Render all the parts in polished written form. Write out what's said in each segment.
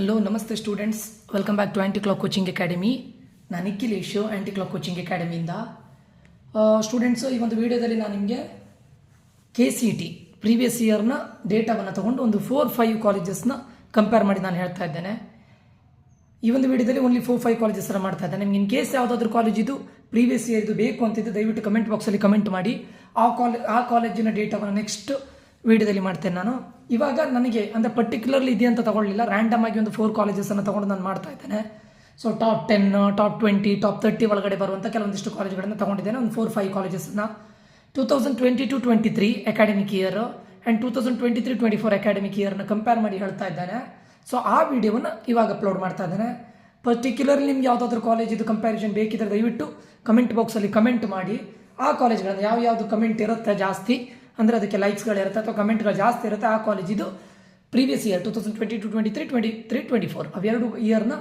Hello ನಮಸ್ತೆ students, welcome back to anti clock coaching academy. ನಾನು Nikhilesh, anti clock coaching ಅಕಾಡೆಮಿಯಿಂದ. Students, ಈ ಒಂದು ವಿಡಿಯೋದಲ್ಲಿ ನಾನು ನಿಮಗೆ KCET ಪ್ರೀವಿಯಸ್ ಇಯರ್ನ ಡೇಟಾವನ್ನು ತೊಗೊಂಡು ಒಂದು 4-5 ಕಾಲೇಜಸ್ನ ಕಂಪೇರ್ ಮಾಡಿ ನಾನು ಹೇಳ್ತಾ ಇದ್ದೇನೆ. ಈ ಒಂದು ವಿಡಿಯೋದಲ್ಲಿ ಓನ್ಲಿ 4-5 ಕಾಲೇಜಸ್ನ ಮಾಡ್ತಾ ಇದ್ದೇನೆ. ನಿಮ್ಗೆ ಇನ್ ಕೇಸ್ ಯಾವುದಾದ್ರೂ ಕಾಲೇಜಿದು ಪ್ರೀವಿಯಸ್ ಇಯರ್ ಇದು ಬೇಕು ಅಂತಿದ್ದು ದಯವಿಟ್ಟು ಕಮೆಂಟ್ ಬಾಕ್ಸಲ್ಲಿ ಕಮೆಂಟ್ ಮಾಡಿ. ಆ ಕಾಲೇಜಿನ ಡೇಟಾವನ್ನು ನೆಕ್ಸ್ಟ್ ವಿಡಿಯೋದಲ್ಲಿ ಮಾಡ್ತೇನೆ ನಾನು. ಇವಾಗ ನನಗೆ ಅಂದರೆ ಪರ್ಟಿಕ್ಯುಲರ್ಲಿ ಇದೆ ಅಂತ ತಗೊಳ್ಳಿಲ್ಲ, ರ್ಯಾಂಡಮ್ ಆಗಿ ಒಂದು 4 ಕಾಲೇಜಸನ್ನು ತೊಗೊಂಡು ನಾನು ಮಾಡ್ತಾ ಇದ್ದೇನೆ. ಸೊ ಟಾಪ್ 10, ಟಾಪ್ 20, ಟಾಪ್ 30 ಒಳಗಡೆ ಬರುವಂಥ ಕೆಲವೊಂದಿಷ್ಟು ಕಾಲೇಜುಗಳನ್ನು ತೊಗೊಂಡಿದ್ದೇನೆ. ಒಂದು 4-5 ಕಾಲೇಜಸ್ನ 2022-23 ಅಕಾಡೆಮಿಕ್ ಇಯರ್ ಆ್ಯಂಡ್ 2023-24 ಅಕಾಡೆಮಿಕ್ ಇಯರ್ನ ಕಂಪೇರ್ ಮಾಡಿ ಹೇಳ್ತಾ ಇದ್ದೇನೆ. ಸೊ ಆ ವಿಡಿಯೋವನ್ನು ಇವಾಗ ಅಪ್ಲೋಡ್ ಮಾಡ್ತಾ ಇದ್ದೇನೆ. ಪರ್ಟಿಕ್ಯುಲರ್ಲಿ ನಿಮ್ಗೆ ಯಾವುದಾದ್ರೂ ಕಾಲೇಜಿದು ಕಂಪ್ಯಾರಿಸನ್ ಬೇಕಿದ್ದರೆ ದಯವಿಟ್ಟು ಕಮೆಂಟ್ ಬಾಕ್ಸಲ್ಲಿ ಕಮೆಂಟ್ ಮಾಡಿ. ಆ ಕಾಲೇಜ್ಗಳನ್ನು ಯಾವ್ದು ಕಮೆಂಟ್ ಇರುತ್ತೆ ಜಾಸ್ತಿ, ಅಂದರೆ ಅದಕ್ಕೆ ಲೈಕ್ಸ್ಗಳಿರುತ್ತೆ ಅಥವಾ ಕಮೆಂಟ್ಗಳು ಜಾಸ್ತಿ ಇರುತ್ತೆ, ಆ ಕಾಲೇಜಿದು ಪ್ರೀವಿಯಸ್ ಇಯರ್ 2022-23, 23-24 ಅವೆರಡು ಇಯರ್ನ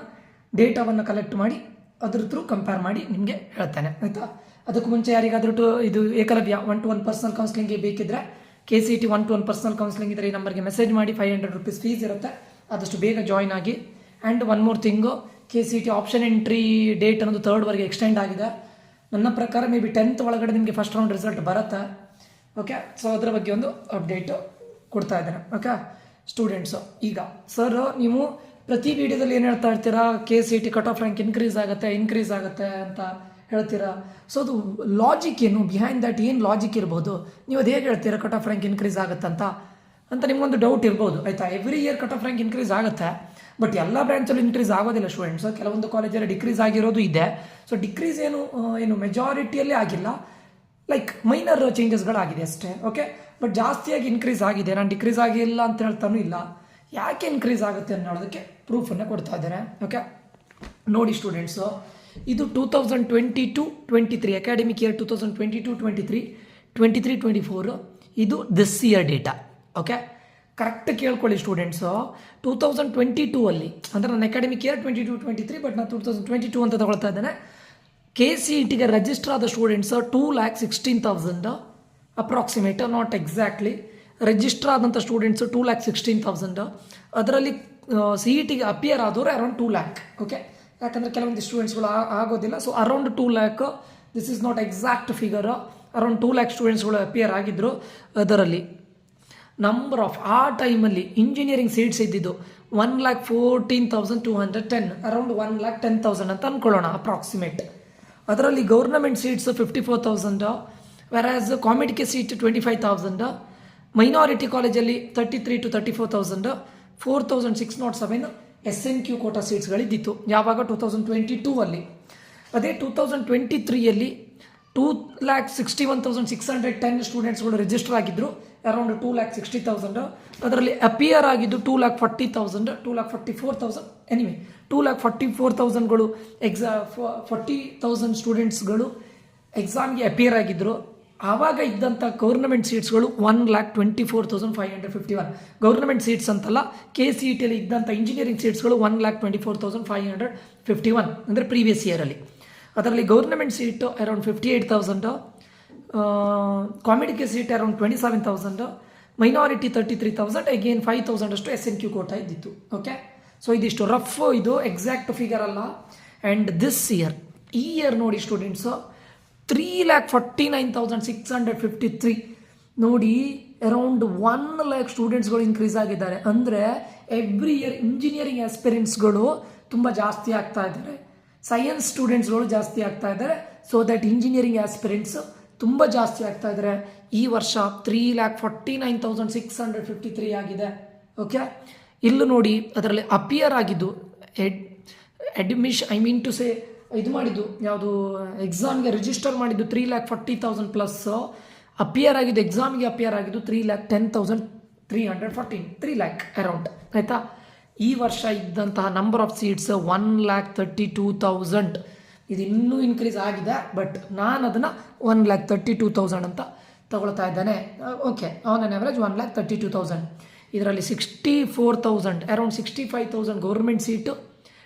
ಡೇಟಾವನ್ನು ಕಲೆಕ್ಟ್ ಮಾಡಿ ಅದ್ರ ಥ್ರೂ ಕಂಪೇರ್ ಮಾಡಿ ನಿಮಗೆ ಹೇಳ್ತೇನೆ, ಆಯಿತಾ. ಅದಕ್ಕೂ ಮುಂಚೆ ಯಾರಿಗಾದ್ರೂ ಇದು ಏಕಲವ್ಯ 1-to-1 ಪರ್ಸನಲ್ ಕೌನ್ಸಿಲಿಂಗ್ಗೆ ಬೇಕಿದ್ದರೆ KCET 1-to-1 ಪರ್ಸನಲ್ ಕೌನ್ಸಿಲಿಂಗ್ ಇದ್ದರೆ ಈ ನಂಬರ್ಗೆ ಮೆಸೇಜ್ ಮಾಡಿ. 500 ರೂಪೀಸ್ ಫೀಸ್ ಇರುತ್ತೆ, ಆದಷ್ಟು ಬೇಗ ಜಾಯ್ನ್ ಆಗಿ. And one more thing, KCET option entry date ಅನ್ನೋದು 3rd ಎಕ್ಸ್ಟೆಂಡ್ ಆಗಿದೆ. ನನ್ನ ಪ್ರಕಾರ ಮೇ ಬಿ 10th ಒಳಗಡೆ ನಿಮಗೆ ಫಸ್ಟ್ ರೌಂಡ್ ರಿಸಲ್ಟ್ ಬರುತ್ತೆ. ಓಕೆ, ಸೊ ಅದರ ಬಗ್ಗೆ ಒಂದು ಅಪ್ಡೇಟು ಕೊಡ್ತಾ ಇದ್ದೇನೆ. ಓಕೆ ಸ್ಟೂಡೆಂಟ್ಸು, ಈಗ ಸರ್ ನೀವು ಪ್ರತಿ ವಿಡಿಯೋದಲ್ಲಿ ಏನು ಹೇಳ್ತಾ ಇರ್ತೀರಾ, KCET cut off rank increase ಆಗುತ್ತೆ ಅಂತ ಹೇಳ್ತೀರಾ. ಸೊ ಅದು ಲಾಜಿಕ್ ಏನು, ಬಿಹೈಂಡ್ ದಟ್ ಏನು ಲಾಜಿಕ್ ಇರ್ಬೋದು, ನೀವು ಅದು ಹೇಗೆ ಹೇಳ್ತೀರಾ ಕಟ್ ಆಫ್ ರ್ಯಾಂಕ್ ಇನ್ಕ್ರೀಸ್ ಆಗುತ್ತೆ ಅಂತ ನಿಮ್ಗೊಂದು ಡೌಟ್ ಇರ್ಬೋದು, ಆಯಿತಾ. Every year cut off rank increase ಆಗುತ್ತೆ, ಬಟ್ ಎಲ್ಲ ಬ್ರಾಂಚಲ್ಲಿ ಇನ್ಕ್ರೀಸ್ ಆಗೋದಿಲ್ಲ ಸ್ಟೂಡೆಂಟ್ಸ್. ಕೆಲವೊಂದು ಕಾಲೇಜಲ್ಲಿ ಡಿಕ್ರೀಸ್ ಆಗಿರೋದು ಇದೆ. ಸೊ ಡಿಕ್ರೀಸ್ ಏನು ಮೆಜಾರಿಟಿಯಲ್ಲಿ ಆಗಿಲ್ಲ, ಲೈಕ್ ಮೈನರ್ ಚೇಂಜಸ್ಗಳಾಗಿದೆ ಅಷ್ಟೇ. ಓಕೆ, ಬಟ್ ಜಾಸ್ತಿಯಾಗಿ ಇನ್ಕ್ರೀಸ್ ಆಗಿದೆ. ನಾನು ಡಿಕ್ರೀಸ್ ಆಗಿಲ್ಲ ಅಂತ ಹೇಳ್ತಾನೂ ಇಲ್ಲ. ಯಾಕೆ ಇನ್ಕ್ರೀಸ್ ಆಗುತ್ತೆ ಅನ್ನೋದಕ್ಕೆ ಪ್ರೂಫನ್ನು ಕೊಡ್ತಾ ಇದ್ದೇನೆ. ಓಕೆ ನೋಡಿ ಸ್ಟೂಡೆಂಟ್ಸು, ಇದು 2022-23 ಅಕಾಡೆಮಿಕ್ ಇಯರ್ 2022-23, 23-24 ಇದು this year data. Okay, correct ಕೇಳ್ಕೊಳ್ಳಿ ಸ್ಟೂಡೆಂಟ್ಸು. 2022 ಅಲ್ಲಿ ಅಂದರೆ ನನ್ನ ಅಕಾಡೆಮಿಕ್ ಇಯರ್ 22-23, ಬಟ್ ನಾನು 2022 ಅಂತ ತಗೊಳ್ತಾ ಇದ್ದೇನೆ. KCETಗೆ ರಿಜಿಸ್ಟರ್ ಆದ students 2,16,000 approximate, not exactly. Register ಆದಂಥ ಸ್ಟೂಡೆಂಟ್ಸು 2,16,000. ಅದರಲ್ಲಿ CETಗೆ ಅಪಿಯರ್ ಆದವರು ಅರೌಂಡ್ 2 lakh. ಓಕೆ, ಯಾಕಂದರೆ ಕೆಲವೊಂದು ಸ್ಟೂಡೆಂಟ್ಸ್ಗಳು ಆಗೋದಿಲ್ಲ. So around 2 lakh, this is not exact figure. Around 2 lakh ಸ್ಟೂಡೆಂಟ್ಸ್ಗಳು ಅಪಿಯರ್ ಆಗಿದ್ದರು. ಅದರಲ್ಲಿ ನಂಬರ್ ಆಫ್ ಆ ಟೈಮಲ್ಲಿ ಇಂಜಿನಿಯರಿಂಗ್ ಸೀಟ್ಸ್ ಇದ್ದಿದ್ದು 1,14,210, ಅರೌಂಡ್ 1,10,000 ಅಂತ ಅಂದ್ಕೊಳ್ಳೋಣ ಅಪ್ರಾಕ್ಸಿಮೇಟ್. ಅದರಲ್ಲಿ ಗೌರ್ನಮೆಂಟ್ ಸೀಟ್ಸ್ 54,000, ವೆರಾಸ್ ಕಾಮಿಡಿಗೆ ಸೀಟ್ 25,000, ಮೈನಾರಿಟಿ ಕಾಲೇಜಲ್ಲಿ 33,000 to 34,000, 4,607 SNQ ಕೋಟಾ ಸೀಟ್ಸ್ಗಳಿದ್ದಿತ್ತು ಯಾವಾಗ 2022 ಅಲ್ಲಿ. ಅದೇ 2023ಯಲ್ಲಿ 2,61,610 ಸ್ಟೂಡೆಂಟ್ಸ್ಗಳು ರಿಜಿಸ್ಟರ್ ಆಗಿದ್ದರು, ಅರೌಂಡ್ 2,60,000. ಅದರಲ್ಲಿ ಅಪಿಯರ್ ಆಗಿದ್ದು 2,40,000, 2,44,000, ಎನಿವೆ 2,44,000ಗಳು 40,000 ಸ್ಟೂಡೆಂಟ್ಸ್ಗಳು ಎಕ್ಸಾಮ್ಗೆ ಅಪಿಯರ್ ಆಗಿದ್ದರು. ಆವಾಗ ಇದ್ದಂಥ ಗೌರ್ನಮೆಂಟ್ ಸೀಟ್ಸ್ಗಳು 1,24,551. ಗೌರ್ನಮೆಂಟ್ ಸೀಟ್ಸ್ ಅಂತಲ್ಲ, KCETಯಲ್ಲಿ ಇದ್ದಂಥ ಇಂಜಿನಿಯರಿಂಗ್ ಸೀಟ್ಸ್ಗಳು 1,24,551 ಅಂದರೆ ಪ್ರೀವಿಯಸ್ ಇಯರಲ್ಲಿ. ಅದರಲ್ಲಿ ಗೌರ್ನಮೆಂಟ್ ಸೀಟು ಅರೌಂಡ್ 58,000, ಕಾಮಿಡಿಗೆ ಸೀಟ್ ಅರೌಂಡ್ 27,000, ಮೈನಾರಿಟಿ 33,000, ಅಗೇನ್ 5,000 ಅಷ್ಟು SNQ ಕೋಟಾ ಇದ್ದಿತ್ತು. ಓಕೆ, ಸೊ ಇದಿಷ್ಟು ರಫ್, ಇದು ಎಕ್ಸಾಕ್ಟ್ ಫಿಗರ್ ಅಲ್ಲ. ಆ್ಯಂಡ್ ದಿಸ್ ಇಯರ್, ಈ ಇಯರ್ ನೋಡಿ ಸ್ಟೂಡೆಂಟ್ಸು 3,49,653 ನೋಡಿ, ಅರೌಂಡ್ 1 lakh ಸ್ಟೂಡೆಂಟ್ಸ್ಗಳು ಇನ್ಕ್ರೀಸ್ ಆಗಿದ್ದಾರೆ. ಅಂದರೆ ಎವ್ರಿ ಇಯರ್ ಇಂಜಿನಿಯರಿಂಗ್ ಆಸ್ಪಿರೆಂಟ್ಸ್ಗಳು ತುಂಬ ಜಾಸ್ತಿ ಆಗ್ತಾ ಇದ್ದಾರೆ, ಸೈನ್ಸ್ ಸ್ಟೂಡೆಂಟ್ಸ್ಗಳು ಜಾಸ್ತಿ ಆಗ್ತಾ ಇದ್ದಾರೆ. ಸೊ ದಟ್ ಇಂಜಿನಿಯರಿಂಗ್ ಆಸ್ಪಿರೆಂಟ್ಸ್ ತುಂಬ ಜಾಸ್ತಿ ಆಗ್ತಾ ಇದ್ದಾರೆ. ಈ ವರ್ಷ 3,49,653 ಆಗಿದೆ. ಓಕೆ, ಇಲ್ಲೂ ನೋಡಿ, ಅದರಲ್ಲಿ ಅಪಿಯರ್ ಆಗಿದ್ದು ಇದು ಮಾಡಿದ್ದು ಯಾವುದು, ಎಕ್ಸಾಮ್ಗೆ ರಿಜಿಸ್ಟರ್ ಮಾಡಿದ್ದು 3,40,000 ಪ್ಲಸ್, ಅಪಿಯರ್ ಆಗಿದ್ದು ಎಕ್ಸಾಮ್ಗೆ ಅಪಿಯರ್ ಆಗಿದ್ದು 3,10,314, 3 lakh ಅರೌಂಡ್, ಆಯಿತಾ. ಈ ವರ್ಷ ಇದ್ದಂತಹ ನಂಬರ್ ಆಫ್ ಸೀಟ್ಸ್ 1,32,000. ಇದು ಇನ್ನೂ ಇನ್ಕ್ರೀಸ್ ಆಗಿದೆ, ಬಟ್ ನಾನು ಅದನ್ನು 1,32,000 ಅಂತ ತಗೊಳ್ತಾ ಇದ್ದೇನೆ. Okay, on on average 1,32,000. ಇದರಲ್ಲಿ 64,000, ಅರೌಂಡ್ 65,000 ಗೌರ್ಮೆಂಟ್ ಸೀಟು,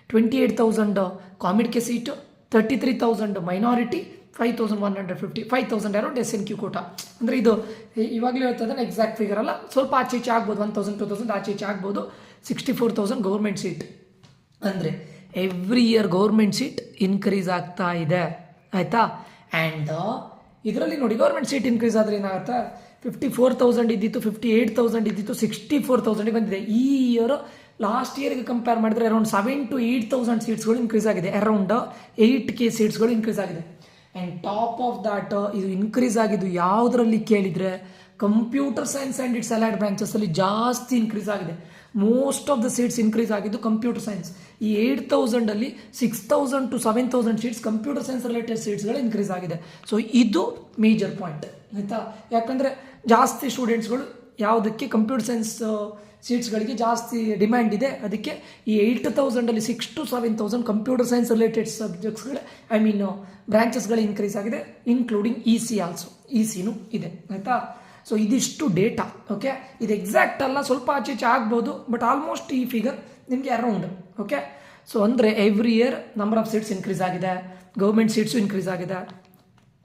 28,000 ಕಾಮಿಡ್ಗೆ seat, 33,000 minority, 5,150, 5,000 around SNQ quota. ಅಂದರೆ ಇದು ಇವಾಗಲೇ ಹೇಳ್ತಾ ಇದ್ದಾನೆ, ಎಕ್ಸಾಕ್ಟ್ ಫಿಗರ್ ಅಲ್ಲ, ಸ್ವಲ್ಪ ಆಚೆ ಈಚೆ ಆಗ್ಬೋದು, 1,000 2,000 ಆಚೆ ಈಚೆ ಆಗ್ಬೋದು. 64,000 ಗೌರ್ಮೆಂಟ್ ಸೀಟ್ ಅಂದರೆ every year government seat increase ಆಗ್ತಾ ಇದೆ, ಆಯಿತಾ. ಆ್ಯಂಡ್ ಇದರಲ್ಲಿ ನೋಡಿ ಗೌರ್ಮೆಂಟ್ ಸೀಟ್ ಇನ್ಕ್ರೀಸ್ ಆದರೆ ಏನಾಗುತ್ತೆ, 54,000 ಇದ್ದಿತ್ತು, 58,000 ಇದ್ದಿತ್ತು, 64,000 ಬಂದಿದೆ. ಈ ಇಯರ್ ಲಾಸ್ಟ್ ಇಯರ್ಗೆ ಕಂಪೇರ್ ಮಾಡಿದ್ರೆ ಅರೌಂಡ್ 7,000 to 8,000 ಸೀಟ್ಸ್ಗಳು ಇನ್ಕ್ರೀಸ್ ಆಗಿದೆ, ಅರೌಂಡ್ 8K ಸೀಟ್ಸ್ಗಳು ಇನ್ಕ್ರೀಸ್ ಆಗಿದೆ. ಆ್ಯಂಡ್ ಟಾಪ್ ಆಫ್ ದ್ಯಾಟ್ ಇದು ಇನ್ಕ್ರೀಸ್ ಆಗಿದ್ದು ಯಾವುದರಲ್ಲಿ ಕೇಳಿದರೆ computer science and it's allied ಬ್ರಾಂಚಸ್ಸಲ್ಲಿ ಜಾಸ್ತಿ ಇನ್ಕ್ರೀಸ್ ಆಗಿದೆ. Most of the seats increase ಆಗಿದ್ದು ಕಂಪ್ಯೂಟರ್ ಸೈನ್ಸ್. ಈ 8,000ಅಲ್ಲಿ 6,000 to 7,000 seats computer science related ಸೀಟ್ಸ್ಗಳು ಇನ್ಕ್ರೀಸ್ ಆಗಿದೆ. ಸೊ ಇದು ಮೇಜರ್ ಪಾಯಿಂಟ್, ಆಯಿತಾ. ಯಾಕಂದರೆ ಜಾಸ್ತಿ ಸ್ಟೂಡೆಂಟ್ಸ್ಗಳು ಯಾವುದಕ್ಕೆ ಕಂಪ್ಯೂಟರ್ ಸೈನ್ಸ್ ಸೀಟ್ಸ್ಗಳಿಗೆ ಜಾಸ್ತಿ ಡಿಮ್ಯಾಂಡ್ ಇದೆ, ಅದಕ್ಕೆ ಈ 8,000ಅಲ್ಲಿ 6,000 to 7,000 ಕಂಪ್ಯೂಟರ್ ಸೈನ್ಸ್ ರಿಲೇಟೆಡ್ ಸಬ್ಜೆಕ್ಟ್ಸ್ಗಳು ಬ್ರಾಂಚಸ್ಗಳು ಇನ್ಕ್ರೀಸ್ ಆಗಿದೆ, ಇನ್ಕ್ಲೂಡಿಂಗ್ EC ಆಲ್ಸೋ, ECನೂ ಇದೆ, ಆಯಿತಾ. ಸೊ ಇದಿಷ್ಟು ಡೇಟಾ, ಓಕೆ. ಇದು ಎಕ್ಸಾಕ್ಟ್ ಅಲ್ಲ, ಸ್ವಲ್ಪ ಆಚೆ ಈಚೆ ಆಗ್ಬೋದು, ಬಟ್ ಆಲ್ಮೋಸ್ಟ್ ಈ ಫಿಗರ್ ನಿಮಗೆ ಅರೌಂಡ್, ಓಕೆ. ಸೊ ಅಂದರೆ every year number of seats increase ಆಗಿದೆ, ಗೌರ್ಮೆಂಟ್ ಸೀಟ್ಸು ಇನ್ಕ್ರೀಸ್ ಆಗಿದೆ,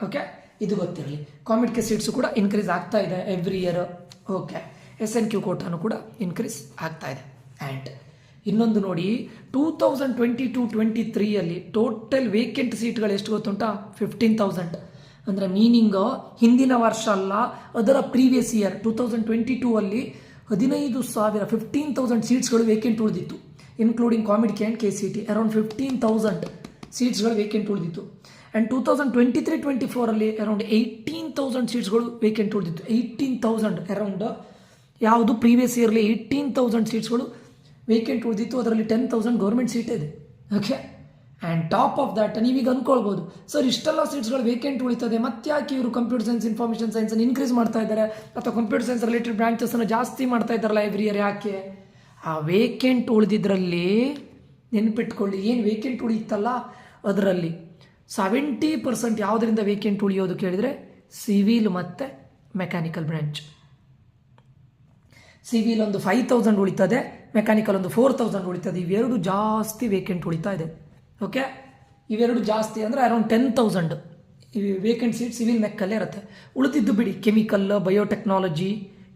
ಓಕೆ. ಇದು ಗೊತ್ತಿರಲಿ. ಕಾಮೆಂಟ್ಗೆ ಸೀಟ್ಸು ಕೂಡ ಇನ್ಕ್ರೀಸ್ ಆಗ್ತಾ ಇದೆ ಎವ್ರಿ ಇಯರ್, ಓಕೆ. SNQ ಕೋಟಾನು ಕೂಡ ಇನ್ಕ್ರೀಸ್ ಆಗ್ತಾ ಇದೆ. ಆ್ಯಂಡ್ ಇನ್ನೊಂದು ನೋಡಿ, 2022-23 ಟೋಟಲ್ ವೇಕೆಂಟ್ ಸೀಟ್ಗಳು ಎಷ್ಟು ಗೊತ್ತುಂಟಾ, 15,000. ಅಂದರೆ ಮೀನಿಂಗ್ ಹಿಂದಿನ ವರ್ಷ ಅಲ್ಲ, ಅದರ ಪ್ರೀವಿಯಸ್ ಇಯರ್ 2022 15,000 ಸೀಟ್ಸ್ಗಳು ವೇಕೆಂಟ್ ಉಳಿದಿತ್ತು, ಇನ್ಕ್ಲೂಡಿಂಗ್ ಕಾಮಿಡ್ ಆ್ಯಂಡ್ KCT. ಅರೌಂಡ್ 15,000 ಸೀಟ್ಸ್ಗಳು ವೇಕೆಂಟ್ ಉಳಿದಿತ್ತು. ಆ್ಯಂಡ್ 2023-24 ಅರೌಂಡ್ 18,000 ಸೀಟ್ಸ್ಗಳು ವೇಕೆಂಟ್ ಉಳಿದಿತ್ತು. 18,000 ಅರೌಂಡ್ ಯಾವುದು ಪ್ರೀವಿಯಸ್ ಇಯರ್ಲಿ 18,000 ಸೀಟ್ಸ್ಗಳು ವೇಕೆಂಟ್ ಉಳಿದಿತ್ತು, ಅದರಲ್ಲಿ 10,000 ಗೌರ್ಮೆಂಟ್ ಸೀಟ್ ಇದೆ, okay. And top of that ನೀವೀಗ ಅಂದ್ಕೊಳ್ಬೋದು, ಸರ್ ಇಷ್ಟೆಲ್ಲ ಸೀಟ್ಸ್ಗಳು ವೇಕೆಂಟ್ ಉಳಿತದೆ, ಮತ್ತೆ ಯಾಕೆ ಇವರು ಕಂಪ್ಯೂಟರ್ ಸೈನ್ಸ್ ಇನ್ಫಾರ್ಮೇಷನ್ ಸೈನ್ಸನ್ನು ಇನ್ಕ್ರೀಸ್ ಮಾಡ್ತಾ ಇದ್ದಾರೆ, ಅಥವಾ ಕಂಪ್ಯೂಟರ್ ಸೈನ್ಸ್ ರಿಲೇಟೆಡ್ ಬ್ರಾಂಚಸ್ಸನ್ನು ಜಾಸ್ತಿ ಮಾಡ್ತಾ ಇದ್ದಾರಲ್ಲ ಎವ್ರಿ ಇಯರ್, ಯಾಕೆ? ಆ ವೇಕೆಂಟ್ ಉಳಿದಿದ್ರಲ್ಲಿ ನೆನ್ಪಿಟ್ಕೊಳ್ಳಿ, ಏನು ವೇಕೆಂಟ್ ಉಳಿಯುತ್ತಲ್ಲ ಅದರಲ್ಲಿ 70% ಯಾವುದರಿಂದ ವೇಕೆಂಟ್ ಉಳಿಯೋದು ಕೇಳಿದರೆ ಸಿವಿಲ್ ಮತ್ತು ಮೆಕ್ಯಾನಿಕಲ್ ಬ್ರಾಂಚ್. ಸಿವಿಲ್ ಒಂದು 5,000 ಉಳಿತದೆ, ಮೆಕ್ಯಾನಿಕಲ್ ಒಂದು 4,000 ಉಳಿತದೆ. ಇವೆರಡು ಜಾಸ್ತಿ ವೇಕೆಂಟ್ ಉಳಿತಾ ಇದೆ, ಓಕೆ. ಇವೆರಡು ಜಾಸ್ತಿ ಅಂದರೆ ಅರೌಂಡ್ 10,000 ವೇಕೆಂಟ್ ಸೀಟ್ ಸಿವಿಲ್ ಮೆಕ್ಕಲ್ಲೇ ಇರುತ್ತೆ. ಉಳಿದಿದ್ದು ಬಿಡಿ, ಕೆಮಿಕಲ್, ಬಯೋಟೆಕ್ನಾಲಜಿ,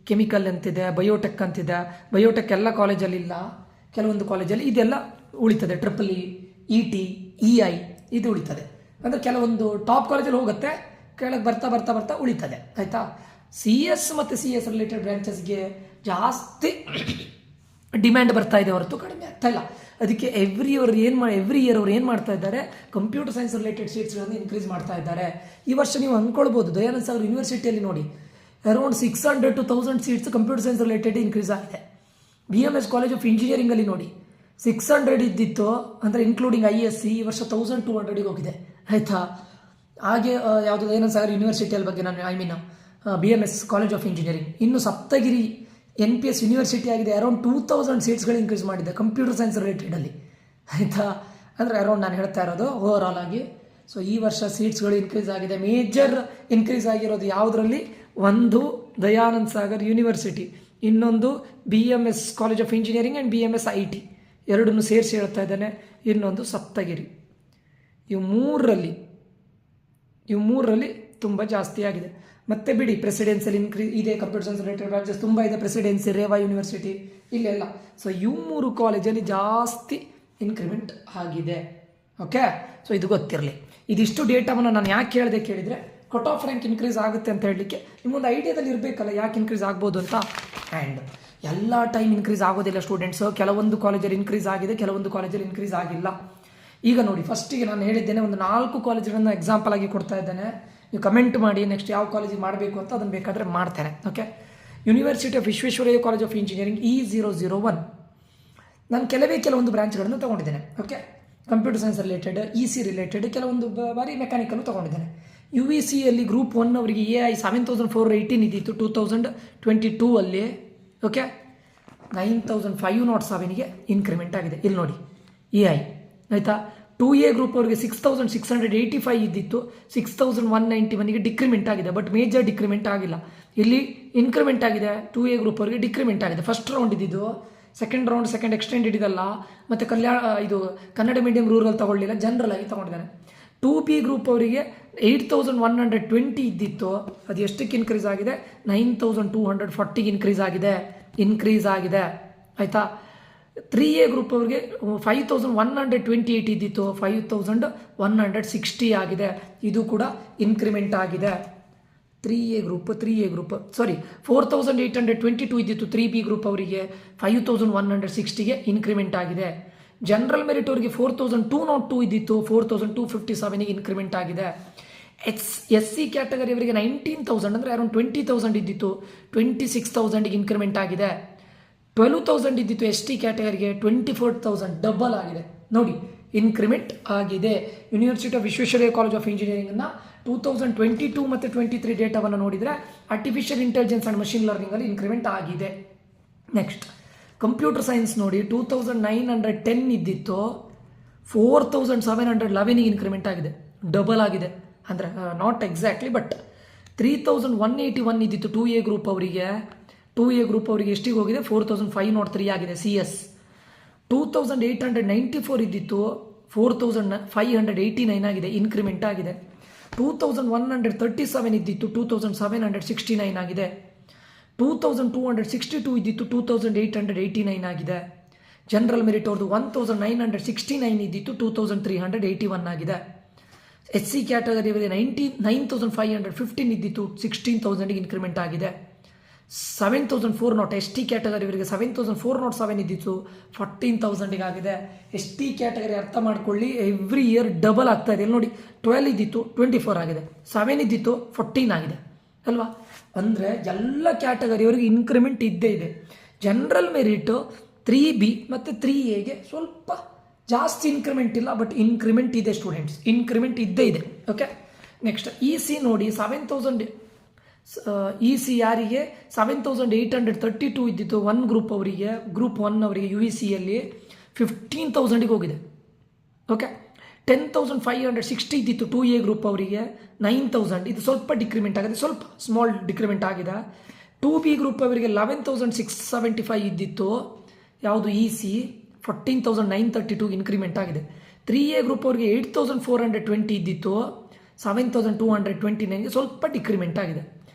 ಕೆಮಿಕಲ್ ಅಂತಿದೆ, ಬಯೋಟೆಕ್ ಅಂತಿದೆ. ಬಯೋಟೆಕ್ ಎಲ್ಲ ಕಾಲೇಜಲ್ಲಿ ಇಲ್ಲ, ಕೆಲವೊಂದು ಕಾಲೇಜಲ್ಲಿ ಇದೆಲ್ಲ ಉಳಿತದೆ. EEE, ET, EI ಇದು ಉಳಿತದೆ. ಅಂದರೆ ಕೆಲವೊಂದು ಟಾಪ್ ಕಾಲೇಜಲ್ಲಿ ಹೋಗುತ್ತೆ, ಕೆಳಗೆ ಬರ್ತಾ ಬರ್ತಾ ಬರ್ತಾ ಉಳಿತದೆ, ಆಯಿತಾ. CS ಮತ್ತು CS ರಿಲೇಟೆಡ್ ಬ್ರಾಂಚಸ್ಗೆ ಜಾಸ್ತಿ ಡಿಮ್ಯಾಂಡ್ ಬರ್ತಾ ಇದೆ ಹೊರತು ಕಡಿಮೆ ಆಗ್ತಾ ಇಲ್ಲ. ಅದಕ್ಕೆ ಎವ್ರಿ ಇಯರ್ ಅವ್ರು ಏನು ಮಾಡ್ತಾ ಇದ್ದಾರೆ, ಕಂಪ್ಯೂಟರ್ ಸೈನ್ಸ್ ರಿಲೇಟೆಡ್ ಸೀಟ್ಸ್ಗಳನ್ನು ಇನ್ಕ್ರೀಸ್ ಮಾಡ್ತಾ ಇದ್ದಾರೆ. ಈ ವರ್ಷ ನೀವು ಅಂದ್ಕೊಳ್ಬೋದು, ದಯಾನಂದ ಸಾಗರ್ ಯೂನಿವರ್ಸಿಟಿಯಲ್ಲಿ ನೋಡಿ around 600 to 1,000 seats computer science related increase ಆಗಿದೆ. BMS ಕಾಲೇಜ್ ಆಫ್ ಇಂಜಿನಿಯರಿಂಗಲ್ಲಿ ನೋಡಿ 600 ಇದ್ದಿತ್ತು, ಅಂದರೆ ಇನ್ಕ್ಲೂಡಿಂಗ್ ISC, ಈ ವರ್ಷ 1,200ಗೆ ಹೋಗಿದೆ, ಆಯಿತಾ. ಹಾಗೆ ಯಾವುದು ದಯಾನಂದ ಸಾಗರ್ ಯೂನಿವರ್ಸಿಟಿಯಲ್ಲಿ ಬಗ್ಗೆ ನಾನು BMS ಕಾಲೇಜ್ ಆಫ್ ಇಂಜಿನಿಯರಿಂಗ್. ಇನ್ನು ಸಪ್ತಗಿರಿ NPS ಯೂನಿವರ್ಸಿಟಿ ಆಗಿದೆ, ಅರೌಂಡ್ 2,000 ಸೀಟ್ಸ್ಗಳು ಇನ್ಕ್ರೀಸ್ ಮಾಡಿದೆ ಕಂಪ್ಯೂಟರ್ ಸೈನ್ಸ್ ರಿಲೇಟೆಡಲ್ಲಿ, ಆಯಿತಾ. ಅಂದರೆ ಅರೌಂಡ್ ನಾನು ಹೇಳ್ತಾ ಇರೋದು ಓವರ್ ಆಲ್ ಆಗಿ. ಸೊ ಈ ವರ್ಷ ಸೀಟ್ಸ್ಗಳು ಇನ್ಕ್ರೀಸ್ ಆಗಿದೆ. ಮೇಜರ್ ಇನ್ಕ್ರೀಸ್ ಆಗಿರೋದು ಯಾವುದರಲ್ಲಿ, ಒಂದು ದಯಾನಂದ ಸಾಗರ್ ಯೂನಿವರ್ಸಿಟಿ, ಇನ್ನೊಂದು BMS college of engineering and BMS IT ಎರಡನ್ನೂ ಸೇರಿಸಿ ಹೇಳ್ತಾ ಇದ್ದಾನೆ, ಇನ್ನೊಂದು ಸಪ್ತಗಿರಿ. ಇವು ಮೂರರಲ್ಲಿ ತುಂಬ ಜಾಸ್ತಿ ಆಗಿದೆ. ಮತ್ತೆ ಬಿಡಿ, ಪ್ರೆಸಿಡೆನ್ಸಿಯಲ್ಲಿ ಇನ್ಕ್ರೀಸ್ ಇದೆ, ಕಂಪ್ಯೂಟರ್ ಸೈನ್ಸ್ ರಿಲೇಟೆಡ್ ಬ್ರಾಂಚಸ್ ತುಂಬ ಇದೆ, ಪ್ರೆಸಿಡೆನ್ಸಿ, ರೇವಾ ಯೂನಿವರ್ಸಿಟಿ ಇಲ್ಲೆಲ್ಲ. ಸೊ ಇವು 3 ಕಾಲೇಜಲ್ಲಿ ಜಾಸ್ತಿ ಇನ್ಕ್ರಿಮೆಂಟ್ ಆಗಿದೆ, ಓಕೆ. ಸೊ ಇದು ಗೊತ್ತಿರಲಿ. ಇದಿಷ್ಟು ಡೇಟಾವನ್ನು ನಾನು ಯಾಕೆ ಹೇಳಿದೆ ಕೇಳಿದರೆ, ಕಟ್ ಆಫ್ ರ್ಯಾಂಕ್ ಇನ್ಕ್ರೀಸ್ ಆಗುತ್ತೆ ಅಂತ ಹೇಳಲಿಕ್ಕೆ ನಿಮ್ಮೊಂದು ಐಡಿಯಾದಲ್ಲಿ ಇರಬೇಕಲ್ಲ ಯಾಕೆ ಇನ್ಕ್ರೀಸ್ ಆಗ್ಬೋದು ಅಂತ. ಆ್ಯಂಡ್ ಎಲ್ಲ ಟೈಮ್ ಇನ್ಕ್ರೀಸ್ ಆಗೋದಿಲ್ಲ ಸ್ಟೂಡೆಂಟ್ಸು, ಕೆಲವೊಂದು ಕಾಲೇಜಲ್ಲಿ ಇನ್ಕ್ರೀಸ್ ಆಗಿದೆ, ಕೆಲವೊಂದು ಕಾಲೇಜಲ್ಲಿ ಇನ್ಕ್ರೀಸ್ ಆಗಿಲ್ಲ. ಈಗ ನೋಡಿ, ಫಸ್ಟಿಗೆ ನಾನು ಹೇಳಿದ್ದೇನೆ ಒಂದು 4 ಕಾಲೇಜುಗಳನ್ನು ಎಕ್ಸಾಂಪಲ್ ಆಗಿ ಕೊಡ್ತಾ ಇದ್ದೇನೆ. ನೀವು ಕಮೆಂಟ್ ಮಾಡಿ ನೆಕ್ಸ್ಟ್ ಯಾವ ಕಾಲೇಜಿಗೆ ಮಾಡಬೇಕು ಅಂತ, ಅದನ್ನು ಬೇಕಾದರೆ ಮಾಡ್ತೇನೆ, okay. University of Visvesvaraya college of engineering E001 ನಾನು ಕೆಲವೊಂದು ಬ್ರಾಂಚ್ಗಳನ್ನು ತೊಗೊಂಡಿದ್ದೇನೆ, okay. Computer science related, EC related, ಕೆಲವೊಂದು ಬಾರಿ ಮೆಕ್ಯಾನಿಕಲ್ಲು ತೊಗೊಂಡಿದ್ದೇನೆ. UECಯಲ್ಲಿ ಗ್ರೂಪ್ 1 ಅವರಿಗೆ AI 7,418 ಇದ್ದಿತ್ತು 2022 ಓಕೆ. 9,507ಗೆ ಇನ್ಕ್ರಿಮೆಂಟ್ ಆಗಿದೆ. ಇಲ್ಲಿ ನೋಡಿ AI, ಆಯಿತಾ. 2A ಗ್ರೂಪ್ ಅವರಿಗೆ 6,685 ಇದ್ದಿತ್ತು, 6,191ಗೆ ಡಿಕ್ರಿಮೆಂಟ್ ಆಗಿದೆ, ಬಟ್ ಮೇಜರ್ ಡಿಕ್ರಿಮೆಂಟ್ ಆಗಿಲ್ಲ. ಇಲ್ಲಿ ಇನ್ಕ್ರಿಮೆಂಟ್ ಆಗಿದೆ, 2A ಗ್ರೂಪ್ ಅವರಿಗೆ ಡಿಕ್ರಿಮೆಂಟ್ ಆಗಿದೆ. ಫಸ್ಟ್ ರೌಂಡ್ ಇದ್ದಿದ್ದು, ಸೆಕೆಂಡ್ ಎಕ್ಸ್ಟೆಂಡೆಡ್ ಇದಲ್ಲ, ಮತ್ತು ಕನ್ನಡ ಮೀಡಿಯಂ ರೂರಲ್ ತಗೊಳ್ಳಿಲ್ಲ, ಜನರಲ್ ಆಗಿ ತಗೊಂಡಿದ್ದಾನೆ. 2B ಗ್ರೂಪ್ ಅವರಿಗೆ 8,120 ಇದ್ದಿತ್ತು, ಅದು ಎಷ್ಟಕ್ಕೆ ಇನ್ಕ್ರೀಸ್ ಆಗಿದೆ, 9,240ಗೆ ಇನ್ಕ್ರೀಸ್ ಆಗಿದೆ, ಆಯಿತಾ. 3A ಗ್ರೂಪ್ ಅವರಿಗೆ 5128 ಇದ್ದಿತ್ತು 5160 ಆಗಿದೆ. ಇದು ಕೂಡ ಇನ್ಕ್ರಿಮೆಂಟ್ ಆಗಿದೆ. 3A ಗ್ರೂಪ್ ಸಾರಿ 4822 ಇದ್ದಿತ್ತು 3B ಗ್ರೂಪ್ ಅವರಿಗೆ 5160ಗೆ ಇನ್ಕ್ರಿಮೆಂಟ್ ಆಗಿದೆ. ಜನರಲ್ ಮೆರಿಟ್ ಅವರಿಗೆ 4202 ಇದ್ದಿತ್ತು 4257ಗೆ ಇನ್ಕ್ರಿಮೆಂಟ್ ಆಗಿದೆ. SC ಕ್ಯಾಟಗರಿ ಅವರಿಗೆ 19,000 ಅಂದರೆ ಅರೌಂಡ್ 20,000 ಇದ್ದಿತ್ತು 26,000ಗೆ ಇನ್ಕ್ರಿಮೆಂಟ್ ಆಗಿದೆ. 12,000 ಇದ್ದಿತ್ತು ST ಕ್ಯಾಟಗರಿಗೆ 24,000 ಡಬಲ್ ಆಗಿದೆ. ನೋಡಿ ಇನ್ಕ್ರಿಮೆಂಟ್ ಆಗಿದೆ. University of Visvesvaraya college of ಇಂಜಿನಿಯರಿಂಗ್ನ 2022 ಮತ್ತು 23 ಡೇಟಾವನ್ನು ನೋಡಿದರೆ ಆರ್ಟಿಫಿಷಿಯಲ್ ಇಂಟೆಲಿಜೆನ್ಸ್ ಆ್ಯಂಡ್ ಮಷಿನ್ ಲರ್ನಿಂಗಲ್ಲಿ ಇನ್ಕ್ರಿಮೆಂಟ್ ಆಗಿದೆ. ನೆಕ್ಸ್ಟ್ ಕಂಪ್ಯೂಟರ್ ಸೈನ್ಸ್ ನೋಡಿ 2910 ಇದ್ದಿತ್ತು 4711ಗೆ ಇನ್ಕ್ರಿಮೆಂಟ್ ಆಗಿದೆ, ಡಬಲ್ ಆಗಿದೆ. ಅಂದರೆ ನಾಟ್ ಎಕ್ಸಾಕ್ಟ್ಲಿ ಬಟ್ 3181 ಇದ್ದಿತ್ತು 2A ಗ್ರೂಪ್ ಅವರಿಗೆ ಎಷ್ಟಿಗೆ ಹೋಗಿದೆ 4503 ಆಗಿದೆ. CS 2894 ಇದ್ದಿತ್ತು 4589 ಆಗಿದೆ, ಇನ್ಕ್ರಿಮೆಂಟ್ ಆಗಿದೆ. 2137 ಇದ್ದಿತ್ತು 2769 ಆಗಿದೆ. 2262 ಇದ್ದಿತ್ತು 2889 ಆಗಿದೆ. ಜನರಲ್ ಮೆರಿಟ್ ಅವ್ರದ್ದು 1969 ಇದ್ದಿತ್ತು 2381 ಆಗಿದೆ. SC ಕ್ಯಾಟಗರಿ ಅವರಿಗೆ 9515 ಇದ್ದಿತ್ತು 16,000ಗೆ ಇನ್ಕ್ರಿಮೆಂಟ್ ಆಗಿದೆ. 7400 ST ಕ್ಯಾಟಗರಿ ಅವರಿಗೆ 7407 ಇದ್ದಿತ್ತು 14,000ಗೆ ಆಗಿದೆ. ST ಕ್ಯಾಟಗರಿ ಅರ್ಥ ಮಾಡ್ಕೊಳ್ಳಿ, ಎವ್ರಿ ಇಯರ್ ಡಬಲ್ ಆಗ್ತಾ ಇದೆ. ಇಲ್ಲಿ ನೋಡಿ 12 ಇದ್ದಿತ್ತು 24 ಆಗಿದೆ, 7 ಇದ್ದಿತ್ತು 14 ಆಗಿದೆ ಅಲ್ವಾ. ಅಂದರೆ ಎಲ್ಲ ಕ್ಯಾಟಗರಿಯವರಿಗೆ ಇನ್ಕ್ರಿಮೆಂಟ್ ಇದ್ದೇ ಇದೆ. ಜನರಲ್ ಮೆರಿಟು 3B ಮತ್ತು 3Aಗೆ ಸ್ವಲ್ಪ ಜಾಸ್ತಿ ಇನ್ಕ್ರಿಮೆಂಟ್ ಇಲ್ಲ, ಬಟ್ ಇನ್ಕ್ರಿಮೆಂಟ್ ಇದೆ ಸ್ಟೂಡೆಂಟ್ಸ್, ಇನ್ಕ್ರಿಮೆಂಟ್ ಇದ್ದೇ ಇದೆ. ಓಕೆ, ನೆಕ್ಸ್ಟ್ EC ನೋಡಿ 7000 EC ಯಾರಿಗೆ 7832 ಇದ್ದಿತ್ತು 1 ಗ್ರೂಪ್ ಅವರಿಗೆ, ಗ್ರೂಪ್ 1 ಅವರಿಗೆ UECಯಲ್ಲಿ 15,000ಗೆ ಹೋಗಿದೆ. ಓಕೆ, 10,560 ಇದ್ದಿತ್ತು 2A ಗ್ರೂಪ್ ಅವರಿಗೆ 9,000, ಇದು ಸ್ವಲ್ಪ ಡಿಕ್ರಿಮೆಂಟ್ ಆಗಿದೆ, ಸ್ವಲ್ಪ ಸ್ಮಾಲ್ ಡಿಕ್ರಿಮೆಂಟ್ ಆಗಿದೆ. 2B ಗ್ರೂಪ್ ಅವರಿಗೆ 11,675 ಇದ್ದಿತ್ತು ಯಾವುದು EC 14,932 ಇನ್ಕ್ರಿಮೆಂಟ್ ಆಗಿದೆ. 3A ಗ್ರೂಪ್ ಅವರಿಗೆ 8,420 ಇದ್ದಿತ್ತು 7,229ಗೆ ಸ್ವಲ್ಪ ಡಿಕ್ರಿಮೆಂಟ್ ಆಗಿದೆ.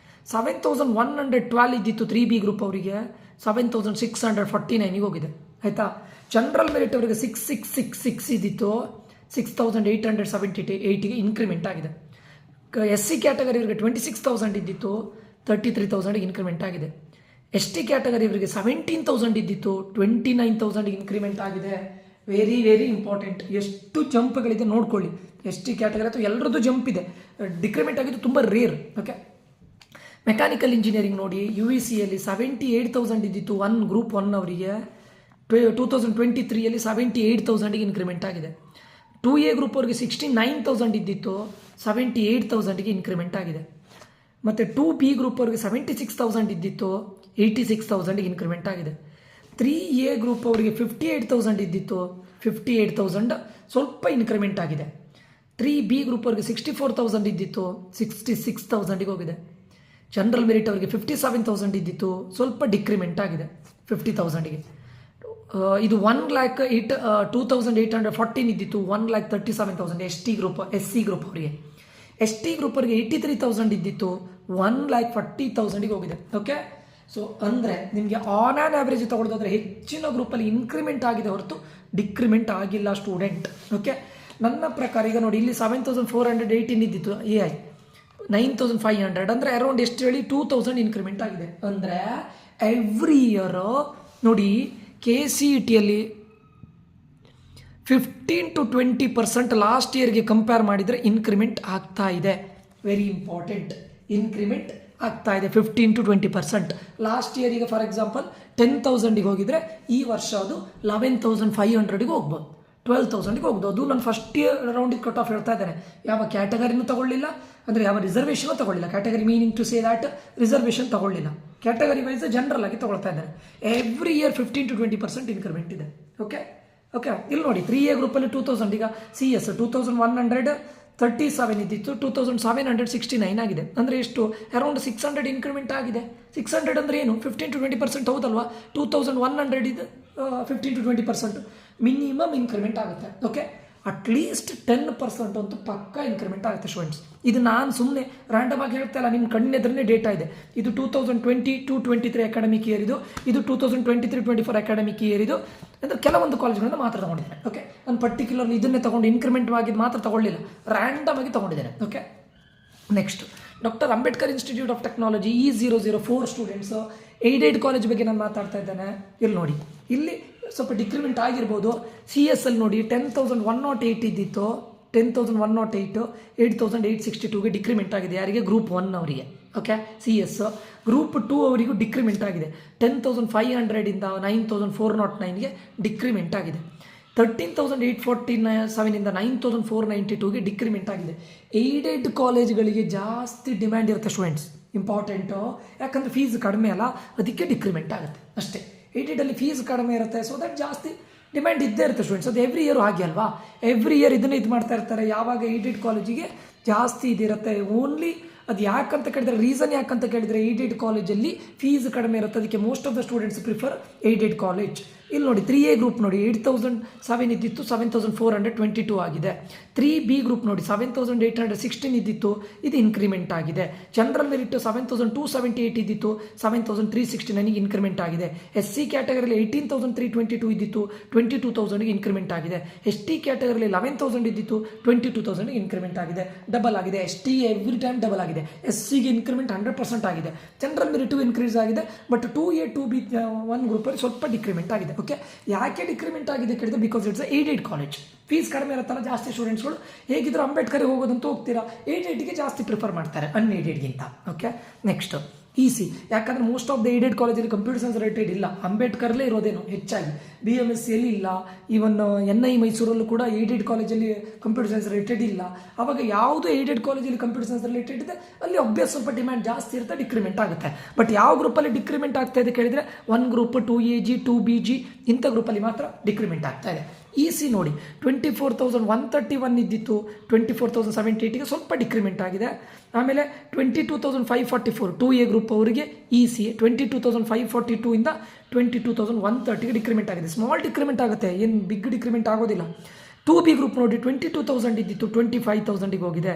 7,112 ಇದ್ದಿತ್ತು 3B ಗ್ರೂಪ್ ಅವರಿಗೆ 7,649ಗೆ ಹೋಗಿದೆ. ಆಯಿತಾ. ಜನರಲ್ ಮೆರಿಟ್ ಅವರಿಗೆ 6,666 ಇದ್ದಿತ್ತು 6,878ಗೆ ಇನ್ಕ್ರಿಮೆಂಟ್ ಆಗಿದೆ. SC ಕ್ಯಾಟಗರಿ ಅವರಿಗೆ 26,000 ಇದ್ದಿತ್ತು 33,000ಗೆ ಇನ್ಕ್ರಿಮೆಂಟ್ ಆಗಿದೆ. ST ಕ್ಯಾಟಗರಿ ಅವರಿಗೆ 17,000 ಇದ್ದಿತ್ತು 29,000ಗೆ ಇನ್ಕ್ರಿಮೆಂಟ್ ಆಗಿದೆ. Very very important. ಎಷ್ಟು ಜಂಪ್ಗಳಿದೆ ನೋಡ್ಕೊಳ್ಳಿ. ST ಕ್ಯಾಟಗರಿ ಅಥವಾ ಎಲ್ಲರದ್ದು ಜಂಪ್ ಇದೆ, ಡಿಕ್ರಿಮೆಂಟ್ ಆಗಿದ್ದು ತುಂಬ ರೇರ್. ಓಕೆ, ಮೆಕ್ಯಾನಿಕಲ್ ಇಂಜಿನಿಯರಿಂಗ್ ನೋಡಿ UECಯಲ್ಲಿ 78,000 ಇದ್ದಿತ್ತು 1 ಗ್ರೂಪ್ 1 ಅವರಿಗೆ 2023ಯಲ್ಲಿ 78,000ಗೆ ಇನ್ಕ್ರಿಮೆಂಟ್ ಆಗಿದೆ. 2A ಗ್ರೂಪ್ ಅವರಿಗೆ 69,000 ಇದ್ದಿತ್ತು 78,000ಗೆ ಇನ್ಕ್ರಿಮೆಂಟ್ ಆಗಿದೆ. ಮತ್ತು 2B ಗ್ರೂಪ್ ಅವರಿಗೆ 76,000 ಇದ್ದಿತ್ತು 86,000ಗೆ ಇನ್ಕ್ರಿಮೆಂಟ್ ಆಗಿದೆ. 3A ಗ್ರೂಪ್ ಅವರಿಗೆ 58,000 ಇದ್ದಿತ್ತು 58,000 ಸ್ವಲ್ಪ ಇನ್ಕ್ರಿಮೆಂಟ್ ಆಗಿದೆ. 3B ಗ್ರೂಪ್ ಅವರಿಗೆ 64,000 ಇದ್ದಿತ್ತು 66,000ಗೆ ಹೋಗಿದೆ. ಜನರಲ್ ಮೆರಿಟ್ ಅವರಿಗೆ 57,000 ಇದ್ದಿತ್ತು, ಸ್ವಲ್ಪ ಡಿಕ್ರಿಮೆಂಟ್ ಆಗಿದೆ 50,000ಗೆ. ಇದು 1,02,814 ಇದ್ದಿತ್ತು 1,37,000 SC ಗ್ರೂಪ್ ಅವರಿಗೆ. ST ಗ್ರೂಪ್ ಅವರಿಗೆ 83,000 ಇದ್ದಿತ್ತು 1,40,000ಗೆ ಹೋಗಿದೆ. ಓಕೆ, ಸೊ ಅಂದರೆ ನಿಮಗೆ ಆನ್ ಆ್ಯನ್ ಆ್ಯಾವ್ರೇಜ್ ತೊಗೊಳ್ಳೋದಾದ್ರೆ ಹೆಚ್ಚಿನ ಗ್ರೂಪಲ್ಲಿ ಇನ್ಕ್ರಿಮೆಂಟ್ ಆಗಿದೆ ಹೊರತು ಡಿಕ್ರಿಮೆಂಟ್ ಆಗಿಲ್ಲ ಸ್ಟೂಡೆಂಟ್. ಓಕೆ, ನನ್ನ ಪ್ರಕಾರ ಈಗ ನೋಡಿ ಇಲ್ಲಿ 7,418 ಇದ್ದಿತ್ತು AI 9,500 ಅಂದರೆ ಅರೌಂಡ್ ಎಷ್ಟು ಹೇಳಿ 2,000 ಇನ್ಕ್ರಿಮೆಂಟ್ ಆಗಿದೆ. ಅಂದರೆ ಎವ್ರಿ ಇಯರ್ ನೋಡಿ KCETಯಲ್ಲಿ 15 to 20% ಲಾಸ್ಟ್ ಇಯರ್ಗೆ ಕಂಪೇರ್ ಮಾಡಿದರೆ ಇನ್ಕ್ರಿಮೆಂಟ್ ಆಗ್ತಾ ಇದೆ. ವೆರಿ ಇಂಪಾರ್ಟೆಂಟ್, ಇನ್ಕ್ರಿಮೆಂಟ್ ಆಗ್ತಾ ಇದೆ 15 to 20%. ಲಾಸ್ಟ್ ಇಯರ್ ಈಗ ಫಾರ್ ಎಕ್ಸಾಂಪಲ್ 10,000ಗೆ ಹೋಗಿದ್ರೆ ಈ ವರ್ಷ ಅದು 11,500ಗೆ ಹೋಗ್ಬೋದು, 12,000ಗೆ ಹೋಗ್ಬೋದು. ಅದು ನಾನು ಫಸ್ಟ್ ಇಯರ್ ರೌಂಡಿಗೆ ಕಟ್ ಆಫ್ ಹೇಳ್ತಾ ಇದ್ದೇನೆ. ಯಾವ ಕ್ಯಾಟಗರಿನೂ ತಗೊಳ್ಳಿಲ್ಲ, ಅಂದರೆ ಯಾವ ರಿಸರ್ವೇಷನು ತಗೊಳ್ಳಿಲ್ಲ. Category meaning to say that reservation ತಗೊಳ್ಳಿಲ್ಲ, ಕ್ಯಾಟಗರಿ ವೈಸ್ ಜನರಲ್ ಆಗಿ ತಗೊಳ್ತಾ ಇದ್ದಾರೆ. ಎವ್ರಿ ಇಯರ್ 15 to 20% ಇನ್ಕ್ರಿಮೆಂಟ್ ಇದೆ. ಓಕೆ, ಇಲ್ಲಿ ನೋಡಿ 3A ಗ್ರೂಪಲ್ಲಿ 2,000, ಈಗ CS 2,137 ಇದ್ದಿತ್ತು 2,769 ಆಗಿದೆ. ಅಂದರೆ ಎಷ್ಟು ಅರೌಂಡ್ 600 ಇನ್ಕ್ರಿಮೆಂಟ್ ಆಗಿದೆ. 600 ಅಂದರೆ ಏನು 15 to 20% ಹೌದಲ್ವಾ. 2,100 ಇದು 15 to 20% ಮಿನಿಮಮ್ ಇನ್ಕ್ರಿಮೆಂಟ್ ಆಗುತ್ತೆ. ಓಕೆ, ಅಟ್ಲೀಸ್ಟ್ 10% ಅಂತೂ ಪಕ್ಕಾ ಇನ್ಕ್ರಿಮೆಂಟ್ ಆಗುತ್ತೆ ಸ್ಟೂಡೆಂಟ್ಸ್. ಇದು ನಾನು ಸುಮ್ಮನೆ ರ್ಯಾಂಡಮ್ ಆಗಿ ಹೇಳ್ತಾ ಇಲ್ಲ, ನಿಮ್ಮ ಕಣ್ಣೆದ್ರೇ ಡೇಟಾ ಇದೆ. ಇದು 2022-23 ಅಕಾಡೆಮಿಕ್ ಇಯರ್ ಇದು 2023-24 ಅಕಾಡೆಮಿಕ್ ಇಯರ್ ಅಂದರೆ ಕೆಲವೊಂದು ಕಾಲೇಜ್ಗಳನ್ನು ಮಾತ್ರ ತಗೊಂಡಿದ್ದೇನೆ. ಓಕೆ, ನಾನು ಪರ್ಟಿಕ್ಯುಲರ್ಲಿ ಇದನ್ನೇ ತಗೊಂಡು ಇನ್ಕ್ರಿಮೆಂಟ್ ಆಗಿದ್ದು ಮಾತ್ರ ತಗೊಳ್ಳಿಲ್ಲ, ರ್ಯಾಂಡಮ್ ಆಗಿ ತಗೊಂಡಿದ್ದೇನೆ. Okay, next doctor Ambedkar institute of technology E004 students aided college ಬಗ್ಗೆ ನಾನು ಮಾತಾಡ್ತಾ ಇದ್ದೇನೆ. ಇಲ್ಲಿ ನೋಡಿ, ಇಲ್ಲಿ ಸ್ವಲ್ಪ ಡಿಕ್ರಿಮೆಂಟ್ ಆಗಿರ್ಬೋದು. CS ಅಲ್ಲಿ ನೋಡಿ 10,108 ಇದ್ದಿತ್ತು, 10,108 8,862ಗೆ ಡಿಕ್ರಿಮೆಂಟ್ ಆಗಿದೆ. ಯಾರಿಗೆ? ಗ್ರೂಪ್ 1 ಅವರಿಗೆ. Okay, CS. ಗ್ರೂಪ್ 2 ಅವರಿಗೂ ಡಿಕ್ರಿಮೆಂಟ್ ಆಗಿದೆ. 10,500 9,409ಗೆ ಡಿಕ್ರಿಮೆಂಟ್ ಆಗಿದೆ. 13,847 9,492ಗೆ ಡಿಕ್ರಿಮೆಂಟ್ ಆಗಿದೆ. ಏಡೆಡ್ ಕಾಲೇಜ್ಗಳಿಗೆ ಜಾಸ್ತಿ ಡಿಮ್ಯಾಂಡ್ ಇರುತ್ತೆ ಸ್ಟೂಡೆಂಟ್ಸ್, ಇಂಪಾರ್ಟೆಂಟು. ಯಾಕಂದರೆ ಫೀಸ್ ಕಡಿಮೆ ಅಲ್ಲ, ಅದಕ್ಕೆ ಡಿಕ್ರಿಮೆಂಟ್ ಆಗುತ್ತೆ ಅಷ್ಟೇ. ಏಡೆಡಲ್ಲಿ ಫೀಸ್ ಕಡಿಮೆ ಇರುತ್ತೆ, ಸೊ ದಟ್ ಜಾಸ್ತಿ ಡಿಮ್ಯಾಂಡ್ ಇದ್ದೇ ಇರುತ್ತೆ ಸ್ಟೂಡೆಂಟ್ಸ್. ಅದು ಎವ್ರಿ ಇಯರ್ ಹಾಗೆ ಅಲ್ವಾ, ಎವ್ರಿ ಇಯರ್ ಇದನ್ನು ಇದು ಮಾಡ್ತಾ ಇರ್ತಾರೆ. ಯಾವಾಗ ಏಡೆಡ್ ಕಾಲೇಜಿಗೆ ಜಾಸ್ತಿ ಇದಿರುತ್ತೆ. ಓನ್ಲಿ ಅದು ಯಾಕಂತ ಕೇಳಿದ್ರೆ, ರೀಸನ್ ಯಾಕಂತ ಕೇಳಿದರೆ, ಏಡೆಡ್ ಕಾಲೇಜಲ್ಲಿ ಫೀಸ್ ಕಡಿಮೆ ಇರುತ್ತೆ, ಅದಕ್ಕೆ most of the students prefer aided college. ಇಲ್ಲಿ ನೋಡಿ 3A ಗ್ರೂಪ್ ನೋಡಿ 8,007 ಇದ್ದಿತ್ತು, 7,422 ಆಗಿದೆ. 3B ಗ್ರೂಪ್ ನೋಡಿ 7,816 ಇದ್ದಿತ್ತು, ಇದು ಇನ್ಕ್ರಿಮೆಂಟ್ ಆಗಿದೆ. ಜನರಲ್ ಮೆರಿಟ್ 7,278 ಇದ್ದಿತ್ತು, 7,369ಗೆ ಇನ್ಕ್ರಿಮೆಂಟ್ ಆಗಿದೆ. SC ಕ್ಯಾಟಗರಿಯಲ್ಲಿ 18,322 ಇದ್ದಿತ್ತು, 22,000ಗೆ ಇನ್ಕ್ರಿಮೆಂಟ್ ಆಗಿದೆ. ST ಕ್ಯಾಟಗರಿಯಲ್ಲಿ 11,000 ಇದ್ದಿತ್ತು, 22,000ಗೆ ಇನ್ಕ್ರಿಮೆಂಟ್ ಆಗಿದೆ. ಡಬಲ್ ಆಗಿದೆ. ST ಎವ್ರಿ ಟೈಮ್ ಡಬಲ್ ಆಗಿದೆ. SCಗೆ ಇನ್ಕ್ರಿಮೆಂಟ್ 100% ಆಗಿದೆ. ಜನರಲ್ ಮೆರಿಟು ಇನ್ಕ್ರೀಸ್ ಆಗಿದೆ, ಬಟ್ 2A 2B 1 ಗ್ರೂಪಲ್ಲಿ ಸ್ವಲ್ಪ ಡಿಕ್ರಿಮೆಂಟ್ ಆಗಿದೆ. ಓಕೆ, ಯಾಕೆ ಡಿಕ್ರಿಮೆಂಟ್ ಆಗಿದೆ ಕೇಳಿದ್ರೆ, because it's aided college. Fees ಕಡಿಮೆ ಇರುತ್ತಲ್ಲ, ಜಾಸ್ತಿ ಸ್ಟೂಡೆಂಟ್ಸ್ಗಳು ಹೇಗಿದ್ರು ಅಂಬೇಡ್ಕರ್ಗೆ ಹೋಗೋದಂತೂ ಹೋಗ್ತೀರಾ, ಏಡೆಡ್ಗೆ ಜಾಸ್ತಿ ಪ್ರಿಫರ್ ಮಾಡ್ತಾರೆ ಅನ್ಏಡೆಡ್ಗಿಂತ. Okay, next EC. ಯಾಕಂದರೆ ಮೋಸ್ಟ್ ಆಫ್ ದ ಏಡೆಡ್ ಕಾಲೇಜಲ್ಲಿ ಕಂಪ್ಯೂಟರ್ ಸೈನ್ಸ್ ರಿಲೇಟೆಡ್ ಇಲ್ಲ, ಅಂಬೇಡ್ಕರ್ಲೇ ಇರೋದೇನು ಹೆಚ್ಚಾಗಿ. BMSCಯಲ್ಲಿ ಇಲ್ಲ, ಈವನ್ NI ಮೈಸೂರಲ್ಲೂ ಕೂಡ ಏಡೆಡ್ ಕಾಲೇಜಲ್ಲಿ ಕಂಪ್ಯೂಟರ್ ಸೈನ್ಸ್ ರಿಲೇಟೆಡ್ ಇಲ್ಲ. ಆವಾಗ ಯಾವುದು ಏಡೆಡ್ ಕಾಲೇಜಲ್ಲಿ ಕಂಪ್ಯೂಟರ್ ಸೈನ್ಸ್ ರಿಲೇಟೆಡ್ ಇದೆ ಅಲ್ಲಿ ಅಭ್ಯಾಸ ಸ್ವಲ್ಪ ಡಿಮ್ಯಾಂಡ್ ಜಾಸ್ತಿ ಇರುತ್ತೆ, ಡಿಕ್ರಿಮೆಂಟ್ ಆಗುತ್ತೆ. ಬಟ್ ಯಾವ ಗ್ರೂಪಲ್ಲಿ ಡಿಕ್ರಿಮೆಂಟ್ ಆಗ್ತಾ ಇದೆ ಕೇಳಿದರೆ, 1 ಗ್ರೂಪ್ 2AG 2BG ಇಂಥ ಗ್ರೂಪಲ್ಲಿ ಮಾತ್ರ ಡಿಕ್ರಿಮೆಂಟ್ ಆಗ್ತಾ ಇದೆ. EC ನೋಡಿ 24,131 ಇದ್ದಿತ್ತು, 24,078ಗೆ ಸ್ವಲ್ಪ ಡಿಕ್ರಿಮೆಂಟ್ ಆಗಿದೆ. ಆಮೇಲೆ 22,544 2A ಗ್ರೂಪ್ ಅವರಿಗೆ EC 22,542 ಇಂದ 22,130ಗೆ ಡಿಕ್ರಿಮೆಂಟ್ ಆಗಿದೆ. ಸ್ಮಾಲ್ ಡಿಕ್ರಿಮೆಂಟ್ ಆಗುತ್ತೆ, ಏನು ಬಿಗ್ ಡಿಕ್ರಿಮೆಂಟ್ ಆಗೋದಿಲ್ಲ. 2B ಗ್ರೂಪ್ ನೋಡಿ 22,000 ಇದ್ದಿತ್ತು, 25,000ಗೆ ಹೋಗಿದೆ.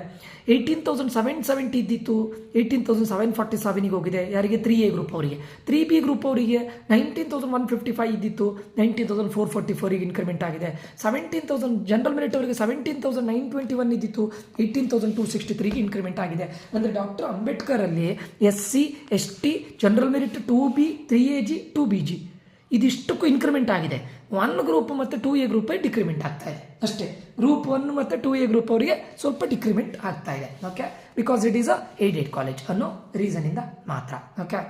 18,770 ಇದ್ದಿತ್ತು, 18,747ಗೆ ಹೋಗಿದೆ. ಯಾರಿಗೆ? 3A ಗ್ರೂಪ್ ಅವರಿಗೆ. 3B ಗ್ರೂಪ್ ಅವರಿಗೆ 19,155 ಇದ್ದಿತ್ತು, 19,444ಗೆ ಇನ್ಕ್ರಿಮೆಂಟ್ ಆಗಿದೆ. 17,000 ಜನರಲ್ ಮೆರಿಟ್ ಅವರಿಗೆ 17,921 ಇದ್ದಿತ್ತು, 18,263ಗೆ ಇನ್ಕ್ರಿಮೆಂಟ್ ಆಗಿದೆ. ಅಂದರೆ ಡಾಕ್ಟರ್ ಅಂಬೇಡ್ಕರಲ್ಲಿ SC ST general merit 2B 3AG 2BG ಇದಿಷ್ಟಕ್ಕೂ ಇನ್ಕ್ರಿಮೆಂಟ್ ಆಗಿದೆ. 1 ಗ್ರೂಪ್ ಮತ್ತು 2A ಗ್ರೂಪಲ್ಲಿ ಡಿಕ್ರಿಮೆಂಟ್ ಆಗ್ತಾ ಇದೆ ಅಷ್ಟೇ. ಗ್ರೂಪ್ 1 ಮತ್ತು 2A ಗ್ರೂಪ್ ಅವರಿಗೆ ಸ್ವಲ್ಪ ಡಿಕ್ರಿಮೆಂಟ್ ಆಗ್ತಾ ಇದೆ. Okay, because it is a aided college ಅನ್ನೋ ರೀಸನಿಂದ ಮಾತ್ರ. ಓಕೆ,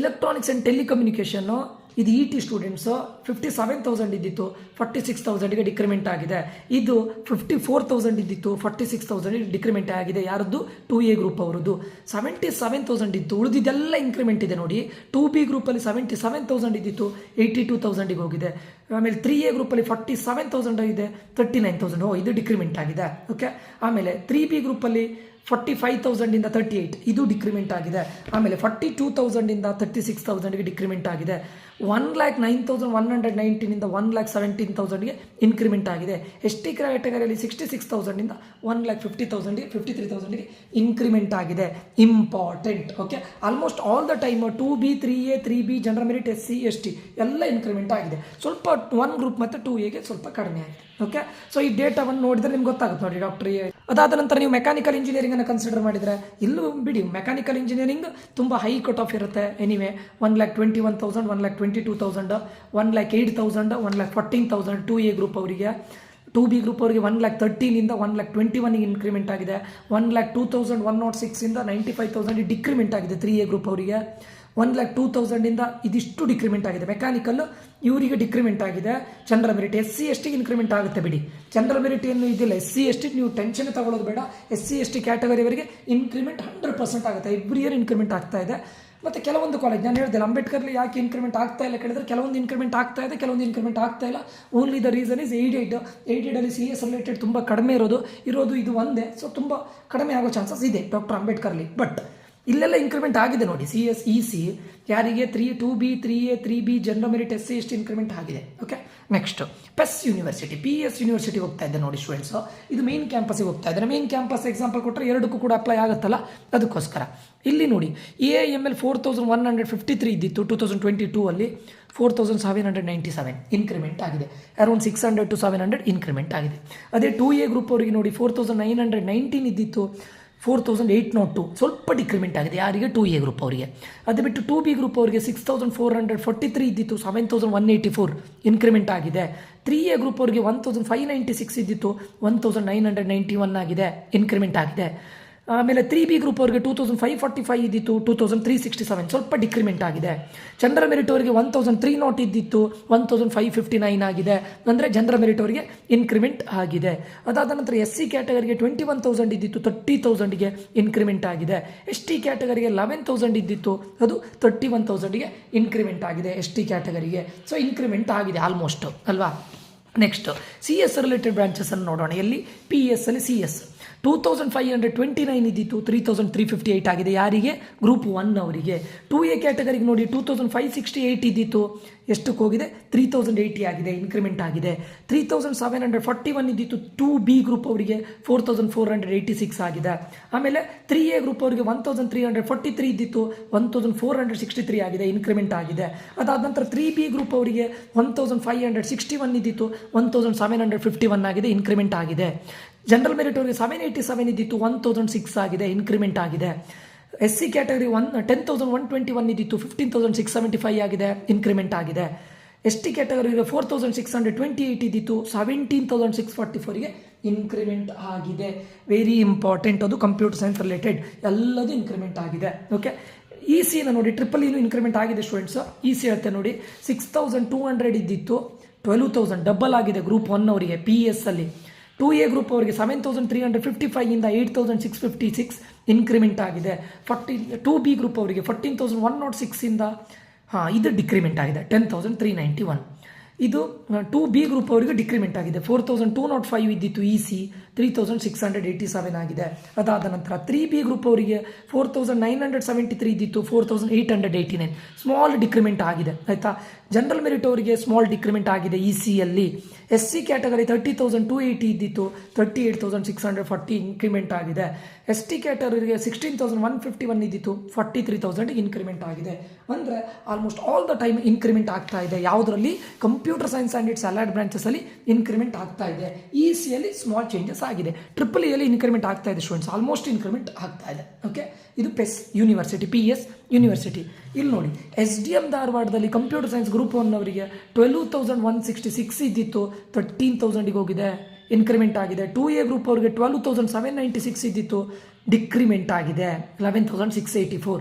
ಇಲೆಕ್ಟ್ರಾನಿಕ್ಸ್ ಆ್ಯಂಡ್ ಟೆಲಿಕಮ್ಯುನಿಕೇಷನ್ನು ಇದು ET ಸ್ಟೂಡೆಂಟ್ಸು 57,000 ಇದ್ದಿತ್ತು, 46,000ಗೆ ಡಿಕ್ರಿಮೆಂಟ್ ಆಗಿದೆ. ಇದು 54,000 ಇದ್ದಿತ್ತು, 46,000ಗೆ ಡಿಕ್ರಿಮೆಂಟ್ ಆಗಿದೆ. ಯಾರದ್ದು? 2A ಗ್ರೂಪ್ ಅವರದ್ದು. 77,000 ಇತ್ತು, ಉಳಿದಿದ್ದೆಲ್ಲ ಇನ್ಕ್ರಿಮೆಂಟ್ ಇದೆ ನೋಡಿ. 2B ಗ್ರೂಪಲ್ಲಿ 77,000 ಇದ್ದಿತ್ತು, 82,000ಗೆ ಹೋಗಿದೆ. ಆಮೇಲೆ 3A ಗ್ರೂಪಲ್ಲಿ 47,000 ಇದೆ, 39,000. ಇದು ಡಿಕ್ರಿಮೆಂಟ್ ಆಗಿದೆ. ಓಕೆ, ಆಮೇಲೆ 3B ಗ್ರೂಪಲ್ಲಿ 45,000 ಇಂದ 38 ಇದು ಡಿಕ್ರಿಮೆಂಟ್ ಆಗಿದೆ. ಆಮೇಲೆ 42,000 ಇಂದ 36,000ಗೆ ಡಿಕ್ರಿಮೆಂಟ್ ಆಗಿದೆ. 1,09,119 ಇಂದ 1,17,000ಗೆ ಇನ್ಕ್ರಿಮೆಂಟ್ ಆಗಿದೆ. ST ಕ್ಯಾಟಗರಿಯಲ್ಲಿ 66,000 ಇಂದ 1,50,000ಗೆ 53,000ಗೆ ಇನ್ಕ್ರಿಮೆಂಟ್ ಆಗಿದೆ. Important. Okay, almost all the time 2B 3A 3B general merit SC ST ಎಲ್ಲ ಇನ್ಕ್ರಿಮೆಂಟ್ ಆಗಿದೆ. ಸ್ವಲ್ಪ 1 ಗ್ರೂಪ್ ಮತ್ತು 2Aಗೆ ಸ್ವಲ್ಪ ಕಡಿಮೆ ಆಗಿದೆ. ಓಕೆ, ಸೊ ಈ ಡೇಟಾವನ್ನು ನೋಡಿದರೆ ನಿಮ್ಗೆ ಗೊತ್ತಾಗುತ್ತೆ ನೋಡಿ ಡಾಕ್ಟರ್. ಅದಾದ ನಂತರ ನೀವು ಮೆಕ್ಯಾನಿಕಲ್ ಇಂಜಿನಿಯರಿಂಗನ್ನು ಕನ್ಸಿಡರ್ ಮಾಡಿದರೆ, ಇಲ್ಲೂ ಬಿಡಿ, ಮೆಕ್ಯಾನಿಕಲ್ ಇಂಜಿನಿಯರಿಂಗ್ ತುಂಬ ಹೈ ಕಟ್ ಆಫ್ ಇರುತ್ತೆ. ಎನಿವೆ 1,21,000 1,22,000 1,08,000 1,14,000 2A ಗ್ರೂಪ್ ಅವರಿಗೆ. 2B ಗ್ರೂಪ್ ಅವರಿಗೆ 1,13,000 ಇಂದ 1,21,000ಗೆ ಇನ್ಕ್ರಿಮೆಂಟ್ ಆಗಿದೆ. 1,02,106 ಇಂದ 95,000 ಡಿಕ್ರಿಮೆಂಟ್ ಆಗಿದೆ 3A ಗ್ರೂಪ್ ಅವರಿಗೆ. 1,02,000 ಇಂದ ಇದಿಷ್ಟು ಡಿಕ್ರಿಮೆಂಟ್ ಆಗಿದೆ. ಮೆಕ್ಯಾನಿಕಲ್ ಇವರಿಗೆ ಡಿಕ್ರಿಮೆಂಟ್ ಆಗಿದೆ. ಜನರಲ್ ಮೆರಿಟ್ SC STಗೆ ಇನ್ಕ್ರಿಮೆಂಟ್ ಆಗುತ್ತೆ ಬಿಡಿ, ಜನರಲ್ ಮೆರಿಟ್ ಏನು ಇದಿಲ್ಲ. SC ST ನೀವು ಟೆನ್ಷನ್ ತಗೊಳ್ಳೋದು ಬೇಡ. SC ST ಕ್ಯಾಟಗರಿವರೆಗೆ ಇನ್ಕ್ರಿಮೆಂಟ್ 100% ಆಗುತ್ತೆ. ಎವ್ರಿ ಇಯರ್ ಇನ್ಕ್ರಿಮೆಂಟ್ ಆಗ್ತಾ ಇದೆ. ಮತ್ತು ಕೆಲವೊಂದು ಕಾಲೇಜ್ ನಾನು ಹೇಳಿದೆ ಅಂಬೇಡ್ಕರ್ಲಿ ಯಾಕೆ ಇನ್ಕ್ರಿಮೆಂಟ್ ಆಗ್ತಾ ಇಲ್ಲ ಕೇಳಿದ್ರೆ, ಕೆಲವೊಂದು ಇನ್ಕ್ರಿಮೆಂಟ್ ಆಗ್ತಾ ಇದೆ, ಕೆಲವೊಂದು ಇನ್ಕ್ರಿಮೆಂಟ್ ಆಗ್ತಾ ಇಲ್ಲ. ಓನ್ಲಿ ದ ರೀಸನ್ ಇಸ್ ಏಡೆಡಲ್ಲಿ CS ರಿಲೇಟೆಡ್ ತುಂಬ ಕಡಿಮೆ ಇರೋದು ಇದು ಒಂದೇ. ಸೊ ತುಂಬ ಕಡಿಮೆ ಆಗೋ ಚಾನ್ಸಸ್ ಇದೆ ಡಾಕ್ಟರ್ ಅಂಬೇಡ್ಕರ್ಲಿ. ಬಟ್ ಇಲ್ಲೆಲ್ಲ ಇಂಕ್ರಿಮೆಂಟ್ ಆಗಿದೆ ನೋಡಿ. CS EC ಯಾರಿಗೆ 2B 3A 3B general merit SC ST increment ಆಗಿದೆ. Okay, next PES university, PS ಯೂನಿವರ್ಸಿಟಿಗೆ ಹೋಗ್ತಾ ಇದೆ ನೋಡಿ ಸ್ಟೂಡೆಂಟ್ಸು. ಇದು ಮೇನ್ ಕ್ಯಾಂಪಸ್ಸಿಗೆ ಹೋಗ್ತಾ ಇದ್ದಾರೆ. ಮೇನ್ ಕ್ಯಾಂಪಸ್ ಎಕ್ಸಾಂಪಲ್ ಕೊಟ್ಟರೆ ಎರಡಕ್ಕೂ ಕೂಡ ಅಪ್ಲೈ ಆಗುತ್ತಲ್ಲ, ಅದಕ್ಕೋಸ್ಕರ ಇಲ್ಲಿ ನೋಡಿ AIML 4153 ಇದ್ದಿತ್ತು 2022 ಅಲ್ಲಿ 4797 ಇನ್ಕ್ರಿಮೆಂಟ್ ಆಗಿದೆ. ಅರೌಂಡ್ 600 to 700 ಇನ್ಕ್ರಿಮೆಂಟ್ ಆಗಿದೆ. ಅದೇ 2A ಗ್ರೂಪ್ ಅವರಿಗೆ ನೋಡಿ 4919 ಇದ್ದಿತ್ತು 4802 ಸ್ವಲ್ಪ ಡಿಕ್ರಿಮೆಂಟ್ ಆಗಿದೆ. ಯಾರಿಗೆ? 2A ಗ್ರೂಪ್ ಅವರಿಗೆ. ಅದು ಬಿಟ್ಟು 2B ಗ್ರೂಪ್ ಅವರಿಗೆ 6443 ಇದ್ದಿತ್ತು 7184 ಇನ್ಕ್ರಿಮೆಂಟ್ ಆಗಿದೆ. 3A ಗ್ರೂಪ್ ಅವರಿಗೆ 1596 ಇದ್ದಿತ್ತು 1991 ಆಗಿದೆ, ಇನ್ಕ್ರಿಮೆಂಟ್ ಆಗಿದೆ. ಆಮೇಲೆ 3B ಗ್ರೂಪ್ ಅವರಿಗೆ 2545 ಇದ್ದಿತ್ತು 2367 ಸ್ವಲ್ಪ ಡಿಕ್ರಿಮೆಂಟ್ ಆಗಿದೆ. ಜನರಲ್ ಮೆರಿಟ್ ಅವರಿಗೆ 1300 ಇದ್ದಿತ್ತು 1559 ಆಗಿದೆ, ಅಂದರೆ ಜನರಲ್ ಮೆರಿಟ್ ಅವರಿಗೆ ಇನ್ಕ್ರಿಮೆಂಟ್ ಆಗಿದೆ. ಅದಾದ ನಂತರ SC ಕ್ಯಾಟಗರಿಗೆ 21,000 ಇದ್ದಿತ್ತು 30,000ಗೆ ಇನ್ಕ್ರಿಮೆಂಟ್ ಆಗಿದೆ. ST ಕ್ಯಾಟಗರಿಗೆ 11,000 ಇದ್ದಿತ್ತು, ಅದು 31,000ಗೆ ಇನ್ಕ್ರಿಮೆಂಟ್ ಆಗಿದೆ ST ಕ್ಯಾಟಗರಿಗೆ. ಸೊ ಇನ್ಕ್ರಿಮೆಂಟ್ ಆಗಿದೆ ಆಲ್ಮೋಸ್ಟ್ ಅಲ್ವಾ. ನೆಕ್ಸ್ಟ್ CS ರಿಲೇಟೆಡ್ ಬ್ರಾಂಚಸನ್ನು ನೋಡೋಣ. ಎಲ್ಲಿ? PS ಅಲ್ಲಿ CS 2529 ಇದ್ದಿತ್ತು 3358 ಆಗಿದೆ. ಯಾರಿಗೆ? ಗ್ರೂಪ್ 1 ಅವರಿಗೆ. 2A ಕ್ಯಾಟಗರಿಗೆ ನೋಡಿ 2568 ಇದ್ದಿತ್ತು, ಎಷ್ಟಕ್ಕೆ ಹೋಗಿದೆ? 3080 ಆಗಿದೆ, ಇನ್ಕ್ರಿಮೆಂಟ್ ಆಗಿದೆ. 3741 ಇದ್ದಿತ್ತು 2B ಗ್ರೂಪ್ ಅವರಿಗೆ 4486 ಆಗಿದೆ. ಆಮೇಲೆ 3A ಗ್ರೂಪ್ ಅವರಿಗೆ 1343 ಇದ್ದಿತ್ತು 1463 ಆಗಿದೆ, ಇನ್ಕ್ರಿಮೆಂಟ್ ಆಗಿದೆ. ಅದಾದ ನಂತರ 3B ಗ್ರೂಪ್ ಅವರಿಗೆ 1561 ಇದ್ದಿತ್ತು 1751 ಆಗಿದೆ, ಇನ್ಕ್ರಿಮೆಂಟ್ ಆಗಿದೆ. ಜನರಲ್ ಮೆರಿಟ್ ಅವರಿಗೆ 787 ಇದ್ದಿತ್ತು 1006 ಆಗಿದೆ, ಇನ್ಕ್ರಿಮೆಂಟ್ ಆಗಿದೆ. SC ಕ್ಯಾಟಗರಿ 10,121 ಇದ್ದಿತ್ತು 15,675 ಆಗಿದೆ, ಇನ್ಕ್ರಿಮೆಂಟ್ ಆಗಿದೆ. ST ಕ್ಯಾಟಗರಿಗೆ 4,628 ಇದ್ದಿತ್ತು 17,644ಗೆ ಇನ್ಕ್ರಿಮೆಂಟ್ ಆಗಿದೆ. ವೆರಿ ಇಂಪಾರ್ಟೆಂಟ್, ಅದು ಕಂಪ್ಯೂಟರ್ ಸೈನ್ಸ್ ರಿಲೇಟೆಡ್ ಎಲ್ಲದೂ ಇನ್ಕ್ರಿಮೆಂಟ್ ಆಗಿದೆ. ಓಕೆ, ECನ ನೋಡಿ ಟ್ರಿಪಲ್ ಇನು ಇನ್ಕ್ರಿಮೆಂಟ್ ಆಗಿದೆ ಸ್ಟೂಡೆಂಟ್ಸ್. EC ಹೇಳ್ತೆ ನೋಡಿ 6200 ಇದ್ದಿತ್ತು 12,000 ಡಬಲ್ ಆಗಿದೆ ಗ್ರೂಪ್ 1 ಅವರಿಗೆ PS ಅಲ್ಲಿ. 2A ಗ್ರೂಪ್ ಅವರಿಗೆ 7355 ಇಂದ 8656 ಇನ್ಕ್ರಿಮೆಂಟ್ ಆಗಿದೆ. 2B ಗ್ರೂಪ್ ಅವರಿಗೆ 14106 ಇಂದ ಇದು ಡಿಕ್ರಿಮೆಂಟ್ ಆಗಿದೆ 10,391. ಇದು 2B ಗ್ರೂಪ್ ಅವರಿಗೆ ಡಿಕ್ರಿಮೆಂಟ್ ಆಗಿದೆ. 4205 ಇದ್ದಿತ್ತು EC 3687 ಆಗಿದೆ. ಅದಾದ ನಂತರ 3B ಗ್ರೂಪ್ ಅವರಿಗೆ 4973 ಇದ್ದಿತ್ತು 4889 ಸ್ಮಾಲ್ ಡಿಕ್ರಿಮೆಂಟ್ ಆಗಿದೆ. ಆಯಿತಾ. ಜನರಲ್ ಮೆರಿಟ್ ಅವರಿಗೆ ಸ್ಮಾಲ್ ಡಿಕ್ರಿಮೆಂಟ್ ಆಗಿದೆ ECಯಲ್ಲಿ. SC ಕ್ಯಾಟಗರಿ 30,280 ಇದ್ದಿತ್ತು 38,640 ಇನ್ಕ್ರಿಮೆಂಟ್ ಆಗಿದೆ. ST ಕ್ಯಾಟಗರಿಗೆ 16,151 ಇದ್ದಿತ್ತು 43,000 ಇನ್ಕ್ರಿಮೆಂಟ್ ಆಗಿದೆ. ಅಂದರೆ almost all the time increment ಆಗ್ತಾ ಇದೆ. ಯಾವುದರಲ್ಲಿ? Computer science and it's allied ಬ್ರಾಂಚಸಲ್ಲಿ ಇನ್ಕ್ರಿಮೆಂಟ್ ಆಗ್ತಾ ಇದೆ. ECಯಲ್ಲಿ ಸ್ಮಾಲ್ ಚೇಂಜಸ್ ಆಗಿದೆ. ಟ್ರಿಪಲ್ ಎಲ್ಲಿ ಇನ್ಕ್ರಿಮೆಂಟ್ ಆಗ್ತಾ ಇದೆ ಸ್ಟೂಡೆಂಟ್ಸ್, ಆಲ್ಮೋಸ್ಟ್ ಇನ್ಕ್ರಿಮೆಂಟ್ ಆಗ್ತಾ ಇದೆ. ಓಕೆ, ಇದು PES ಯೂನಿವರ್ಸಿಟಿ, PS ಯೂನಿವರ್ಸಿಟಿ. ಇಲ್ಲಿ ನೋಡಿ SDM ಧಾರವಾಡದಲ್ಲಿ ಕಂಪ್ಯೂಟರ್ ಸೈನ್ಸ್ ಗ್ರೂಪ್ 1 ಅವರಿಗೆ 12,166 ಇದ್ದಿತ್ತು 13,000ಗೆ ಹೋಗಿದೆ, ಇನ್ಕ್ರಿಮೆಂಟ್ ಆಗಿದೆ. 2A ಗ್ರೂಪ್ ಅವರಿಗೆ 12,796 ಇದ್ದಿತ್ತು, ಡಿಕ್ರಿಮೆಂಟ್ ಆಗಿದೆ 11,684.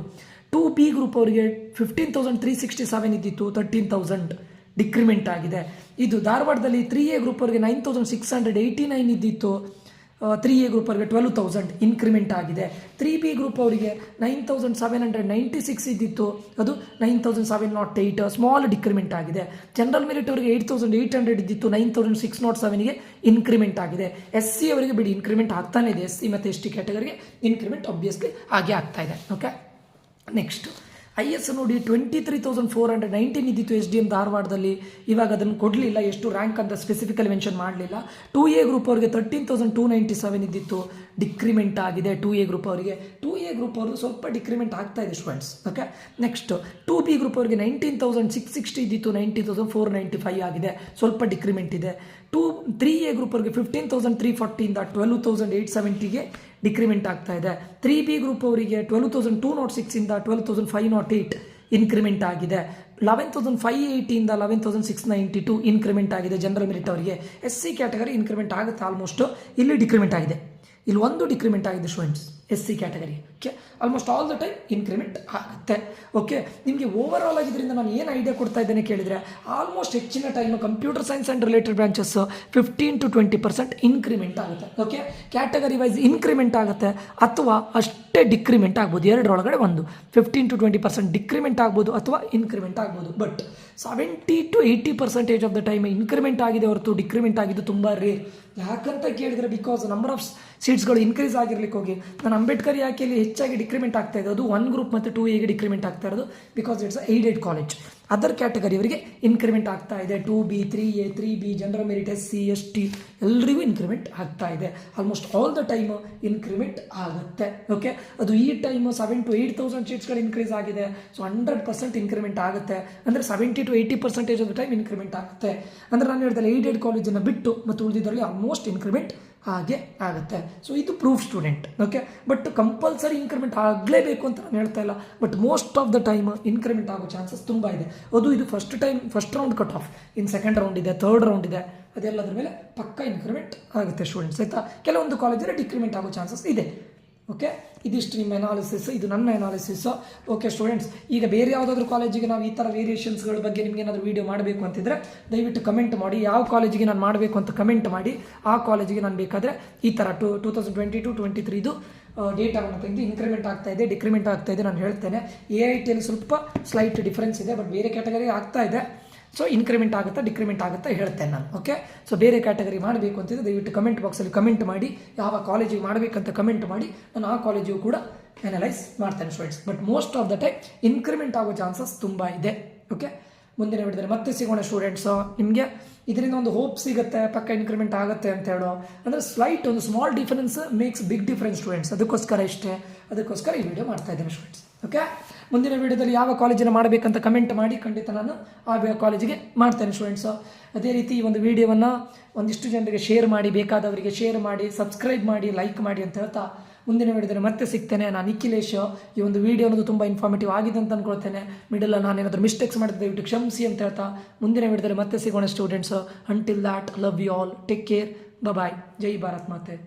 2B ಗ್ರೂಪ್ ಅವರಿಗೆ 15,367 ಇದ್ದಿತ್ತು 13,000 ಡಿಕ್ರಿಮೆಂಟ್ ಆಗಿದೆ. ಇದು ಧಾರವಾಡದಲ್ಲಿ 3A ಗ್ರೂಪ್ ಅವರಿಗೆ 9,689 ಇದ್ದಿತ್ತು 3A ಗ್ರೂಪ್ ಅವರಿಗೆ 12,000 ಇನ್ಕ್ರಿಮೆಂಟ್ ಆಗಿದೆ. 3B ಗ್ರೂಪ್ ಅವರಿಗೆ 9,796 ಇದ್ದಿತ್ತು, ಅದು 9,708 ಸ್ಮಾಲ್ ಡಿಕ್ರಿಮೆಂಟ್ ಆಗಿದೆ. ಜನರಲ್ ಮೆರಿಟ್ ಅವರಿಗೆ 8,800 ಇದ್ದಿತ್ತು 9,607ಗೆ ಇನ್ಕ್ರಿಮೆಂಟ್ ಆಗಿದೆ. SC ಅವರಿಗೆ ಬಿಡಿ ಇನ್ಕ್ರಿಮೆಂಟ್ ಆಗ್ತಾನೆ ಇದೆ. SC ಮತ್ತು ST ಕ್ಯಾಟಗರಿಗೆ ಇನ್ಕ್ರಿಮೆಂಟ್ ಆಬ್ವಿಯಸ್ಲಿ ಹಾಗೆ ಆಗ್ತಾ ಇದೆ. ಓಕೆ, ನೆಕ್ಸ್ಟ್ IS ನೋಡಿ 23,419 ಇದ್ದಿತ್ತು SDM ಧಾರವಾಡದಲ್ಲಿ. ಇವಾಗ ಅದನ್ನು ಕೊಡಲಿಲ್ಲ, ಎಷ್ಟು ರ್ಯಾಂಕ್ ಅಂತ ಸ್ಪೆಸಿಫಿಕಲಿ ಮೆನ್ಷನ್ ಮಾಡಲಿಲ್ಲ. 2A ಗ್ರೂಪ್ ಅವರಿಗೆ 13,297 ಇದ್ದಿತ್ತು, ಡಿಕ್ರಿಮೆಂಟ್ ಆಗಿದೆ 2A ಗ್ರೂಪ್ ಅವರಿಗೆ. 2A ಗ್ರೂಪ್ ಅವರು ಸ್ವಲ್ಪ ಡಿಕ್ರಿಮೆಂಟ್ ಆಗ್ತಾ ಇದೆ students. Okay, next 2B group ಅವರಿಗೆ 19,660 ಇದ್ದಿತ್ತು 19,495 ಆಗಿದೆ, ಸ್ವಲ್ಪ ಡಿಕ್ರಿಮೆಂಟ್ ಇದೆ. 3A ಗ್ರೂಪ್ ಅವರಿಗೆ 15,340 ಇಂದ 12,870ಗೆ ಡಿಕ್ರಿಮೆಂಟ್ ಆಗ್ತಾ ಇದೆ. 3B ಗ್ರೂಪ್ ಅವರಿಗೆ 12,206 ಇಂದ 12,508 ಇನ್ಕ್ರಿಮೆಂಟ್ ಆಗಿದೆ. 11,580 ಇಂದ 11,692 ಇನ್ಕ್ರಿಮೆಂಟ್ ಆಗಿದೆ ಜನರಲ್ ಮೆರಿಟ್ ಅವರಿಗೆ. SC ಕ್ಯಾಟಗರಿ ಇನ್ಕ್ರಿಮೆಂಟ್ ಆಗುತ್ತೆ ಆಲ್ಮೋಸ್ಟ್. ಇಲ್ಲಿ ಡಿಕ್ರಿಮೆಂಟ್ ಆಗಿದೆ, ಇಲ್ಲಿ ಒಂದು ಡಿಕ್ರಿಮೆಂಟ್ ಆಗಿದೆ students SC category. Okay, almost all the time increment ಆಗುತ್ತೆ. ಓಕೆ, ನಿಮಗೆ ಓವರ್ ಆಲ್ ಆಗಿದ್ದರಿಂದ ನಾನು ಏನು ಐಡಿಯಾ ಕೊಡ್ತಾ ಇದ್ದೇನೆ ಕೇಳಿದರೆ, ಆಲ್ಮೋಸ್ಟ್ ಹೆಚ್ಚಿನ time computer science and related branches 15 to 20% increment ಆಗುತ್ತೆ. ಓಕೆ, ಕ್ಯಾಟಗರಿ ವೈಸ್ ಇನ್ಕ್ರಿಮೆಂಟ್ ಆಗುತ್ತೆ ಅಥವಾ ಅಷ್ಟೇ ಡಿಕ್ರಿಮೆಂಟ್ ಆಗ್ಬೋದು. ಎರಡರೊಳಗಡೆ ಒಂದು 15 to 20% ಡಿಕ್ರಿಮೆಂಟ್ ಆಗ್ಬೋದು ಅಥವಾ ಇನ್ಕ್ರಿಮೆಂಟ್ ಆಗ್ಬೋದು. But 70 to 80% of the time increment ಆಗಿದೆ ಹೊರತು ಡಿಕ್ರಿಮೆಂಟ್ ಆಗಿದ್ದು ತುಂಬ ರೇರ್. ಯಾಕಂತ ಕೇಳಿದರೆ, ಬಿಕಾಸ್ ನಂಬರ್ ಆಫ್ ಸೀಟ್ಸ್ಗಳು ಇನ್ಕ್ರೀಸ್ ಆಗಿರ್ಲಿಕ್ಕೆ ಹೋಗಿ ನಾನು ಅಂಬೇಡ್ಕರ್ ಯಾಕೆಯಲ್ಲಿ ಹೆಚ್ಚಾಗಿ ಡಿಕ್ರಿಮೆಂಟ್ ಆಗ್ತಾ ಇದೆ, ಅದು 1 ಗ್ರೂಪ್ ಮತ್ತು 2A ಡಿಕ್ರಿಮೆಂಟ್ ಆಗ್ತಾ ಇರೋದು because it's aided college. Other ಕ್ಯಾಟಗರಿಯವರಿಗೆ ಇನ್ಕ್ರಿಮೆಂಟ್ ಆಗ್ತಾ ಇದೆ. 2B, 3A, 3B, general merit, SC, ST ಎಲ್ರಿಗೂ ಇನ್ಕ್ರಿಮೆಂಟ್ ಆಗ್ತಾ ಇದೆ. Almost all the time increment ಆಗುತ್ತೆ. ಓಕೆ, ಅದು ಈ ಟೈಮ್ 7,000 to 8,000 ಸೀಟ್ಸ್ಗಳು ಇನ್ಕ್ರೀಸ್ ಆಗಿದೆ. ಸೊ 100% ಇನ್ಕ್ರಿಮೆಂಟ್ ಆಗುತ್ತೆ. ಅಂದರೆ 70 to 80% of the time increment ಆಗುತ್ತೆ. ಅಂದರೆ ನಾನು ಹೇಳ್ದಲ್ಲ, ಏಡೆಡ್ ಕಾಲೇಜನ್ನು ಬಿಟ್ಟು ಮತ್ತು ಉಳಿದಿದ್ದರಲ್ಲಿ ಆಲ್ಮೋಸ್ಟ್ ಇನ್ಕ್ರಿಮೆಂಟ್ ಹಾಗೆ ಆಗುತ್ತೆ. ಸೊ ಇದು proof student. Okay, but compulsory increment ಆಗಲೇಬೇಕು ಅಂತ ನಾನು ಹೇಳ್ತಾ ಇಲ್ಲ, but most of the time increment ಆಗೋ ಚಾನ್ಸಸ್ ತುಂಬ ಇದೆ. ಇದು first round cut off, in second round ಇದೆ, ಥರ್ಡ್ ರೌಂಡ್ ಇದೆ, ಅದೆಲ್ಲದ್ರ ಮೇಲೆ ಪಕ್ಕ ಇನ್ಕ್ರಿಮೆಂಟ್ ಆಗುತ್ತೆ ಸ್ಟೂಡೆಂಟ್ಸ್. ಆಯಿತಾ, ಕೆಲವೊಂದು ಕಾಲೇಜಲ್ಲಿ ಡಿಕ್ರಿಮೆಂಟ್ ಆಗೋ ಚಾನ್ಸಸ್ ಇದೆ. ಓಕೆ, ಇದಿಷ್ಟು ನಿಮ್ಮ ಅನಾಲಿಸಿಸ್, ಇದು ನನ್ನ ಅನಾಲಿಸಿಸ್. ಓಕೆ ಸ್ಟೂಡೆಂಟ್ಸ್, ಈಗ ಬೇರೆ ಯಾವುದಾದ್ರೂ ಕಾಲೇಜಿಗೆ ನಾವು ಈ ಥರ ವೇರಿಯೇಷನ್ಸ್ಗಳ ಬಗ್ಗೆ ನಿಮ್ಗೆ ಏನಾದರೂ ವೀಡಿಯೋ ಮಾಡಬೇಕು ಅಂತಿದ್ರೆ ದಯವಿಟ್ಟು ಕಮೆಂಟ್ ಮಾಡಿ. ಯಾವ ಕಾಲೇಜಿಗೆ ನಾನು ಮಾಡಬೇಕು ಅಂತ ಕಮೆಂಟ್ ಮಾಡಿ, ಆ ಕಾಲೇಜಿಗೆ ನಾನು ಬೇಕಾದರೆ ಈ ಥರ 2022-23 ಡೇಟಾವನ್ನು ತೆಗೆದು ಇನ್ಕ್ರಿಮೆಂಟ್ ಆಗ್ತಾ ಇದೆ, ಡಿಕ್ರಿಮೆಂಟ್ ಆಗ್ತಾ ಇದೆ ನಾನು ಹೇಳ್ತೇನೆ. AITಯಲ್ಲಿ ಸ್ವಲ್ಪ ಸ್ಲೈಟ್ ಡಿಫ್ರೆನ್ಸ್ ಇದೆ, ಬಟ್ ಬೇರೆ ಕ್ಯಾಟಗರಿ ಆಗ್ತಾ ಇದೆ. ಸೊ ಇನ್ಕ್ರಿಮೆಂಟ್ ಆಗುತ್ತಾ ಡಿಕ್ರಿಮೆಂಟ್ ಆಗುತ್ತಾ ಹೇಳ್ತೇನೆ ನಾನು. ಓಕೆ, ಸೊ ಬೇರೆ ಕ್ಯಾಟಗರಿ ಮಾಡಬೇಕು ಅಂತಿದ್ರೆ ದಯವಿಟ್ಟು ಕಮೆಂಟ್ ಬಾಕ್ಸಲ್ಲಿ ಕಮೆಂಟ್ ಮಾಡಿ, ಯಾವ ಕಾಲೇಜಿಗೆ ಮಾಡಬೇಕಂತ ಕಮೆಂಟ್ ಮಾಡಿ, ನಾನು ಆ ಕಾಲೇಜಿಗೂ ಕೂಡ ಅನಲೈಸ್ ಮಾಡ್ತೇನೆ students. But most of the time increment ಆಗೋ ಚಾನ್ಸಸ್ ತುಂಬ ಇದೆ. ಓಕೆ, ಮುಂದಿನ ವಿಡಿಯೋದಲ್ಲಿ ಮತ್ತೆ ಸಿಗೋಣ ಸ್ಟೂಡೆಂಟ್ಸು. ನಿಮಗೆ ಇದರಿಂದ ಒಂದು ಹೋಪ್ ಸಿಗುತ್ತೆ, ಪಕ್ಕ ಇನ್ಕ್ರಿಮೆಂಟ್ ಆಗುತ್ತೆ ಅಂತ ಹೇಳೋ, ಅಂದರೆ ಸ್ಲೈಟ್ ಒಂದು small difference makes big difference students. ಅದಕ್ಕೋಸ್ಕರ ಈ ವಿಡಿಯೋ ಮಾಡ್ತಾ ಇದ್ದೇನೆ ಸ್ಟೂಡೆಂಟ್ಸ್. ಓಕೆ, ಮುಂದಿನ ವಿಡಿಯೋದಲ್ಲಿ ಯಾವ ಕಾಲೇಜಿನ ಮಾಡಬೇಕಂತ ಕಮೆಂಟ್ ಮಾಡಿ, ಖಂಡಿತ ನಾನು ಆ ಕಾಲೇಜಿಗೆ ಮಾಡ್ತೇನೆ ಸ್ಟೂಡೆಂಟ್ಸು. ಅದೇ ರೀತಿ ಈ ಒಂದು ವಿಡಿಯೋವನ್ನು ಒಂದಿಷ್ಟು ಜನರಿಗೆ ಶೇರ್ ಮಾಡಿ, ಬೇಕಾದವರಿಗೆ ಶೇರ್ ಮಾಡಿ, ಸಬ್ಸ್ಕ್ರೈಬ್ ಮಾಡಿ, ಲೈಕ್ ಮಾಡಿ ಅಂತ ಹೇಳ್ತಾ ಮುಂದಿನ ವಿಡಿಯೋದಲ್ಲಿ ಮತ್ತೆ ಸಿಗ್ತೇನೆ. ನಾನು ನಿಖಿಲೇಶ್. ಈ ಒಂದು ವಿಡಿಯೋ ಅನ್ನೋದು ತುಂಬ ಇನ್ಫಾರ್ಮೇಟಿವ್ ಆಗಿದೆ ಅಂತ ಅಂದ್ಕೊಳ್ತೇನೆ. ಮಿಡಲ್ ನಾನೇನಾದರೂ ಮಿಸ್ಟೇಕ್ಸ್ ಮಾಡಿದ್ರೆ ದಯವಿಟ್ಟು ಕ್ಷಮಿಸಿ ಅಂತ ಹೇಳ್ತಾ ಮುಂದಿನ ವಿಡಿಯೋದಲ್ಲಿ ಮತ್ತೆ ಸಿಗೋಣ students. Until that, love you all, take care, bye. ಜೈ ಭಾರತ್ ಮಾತೆ.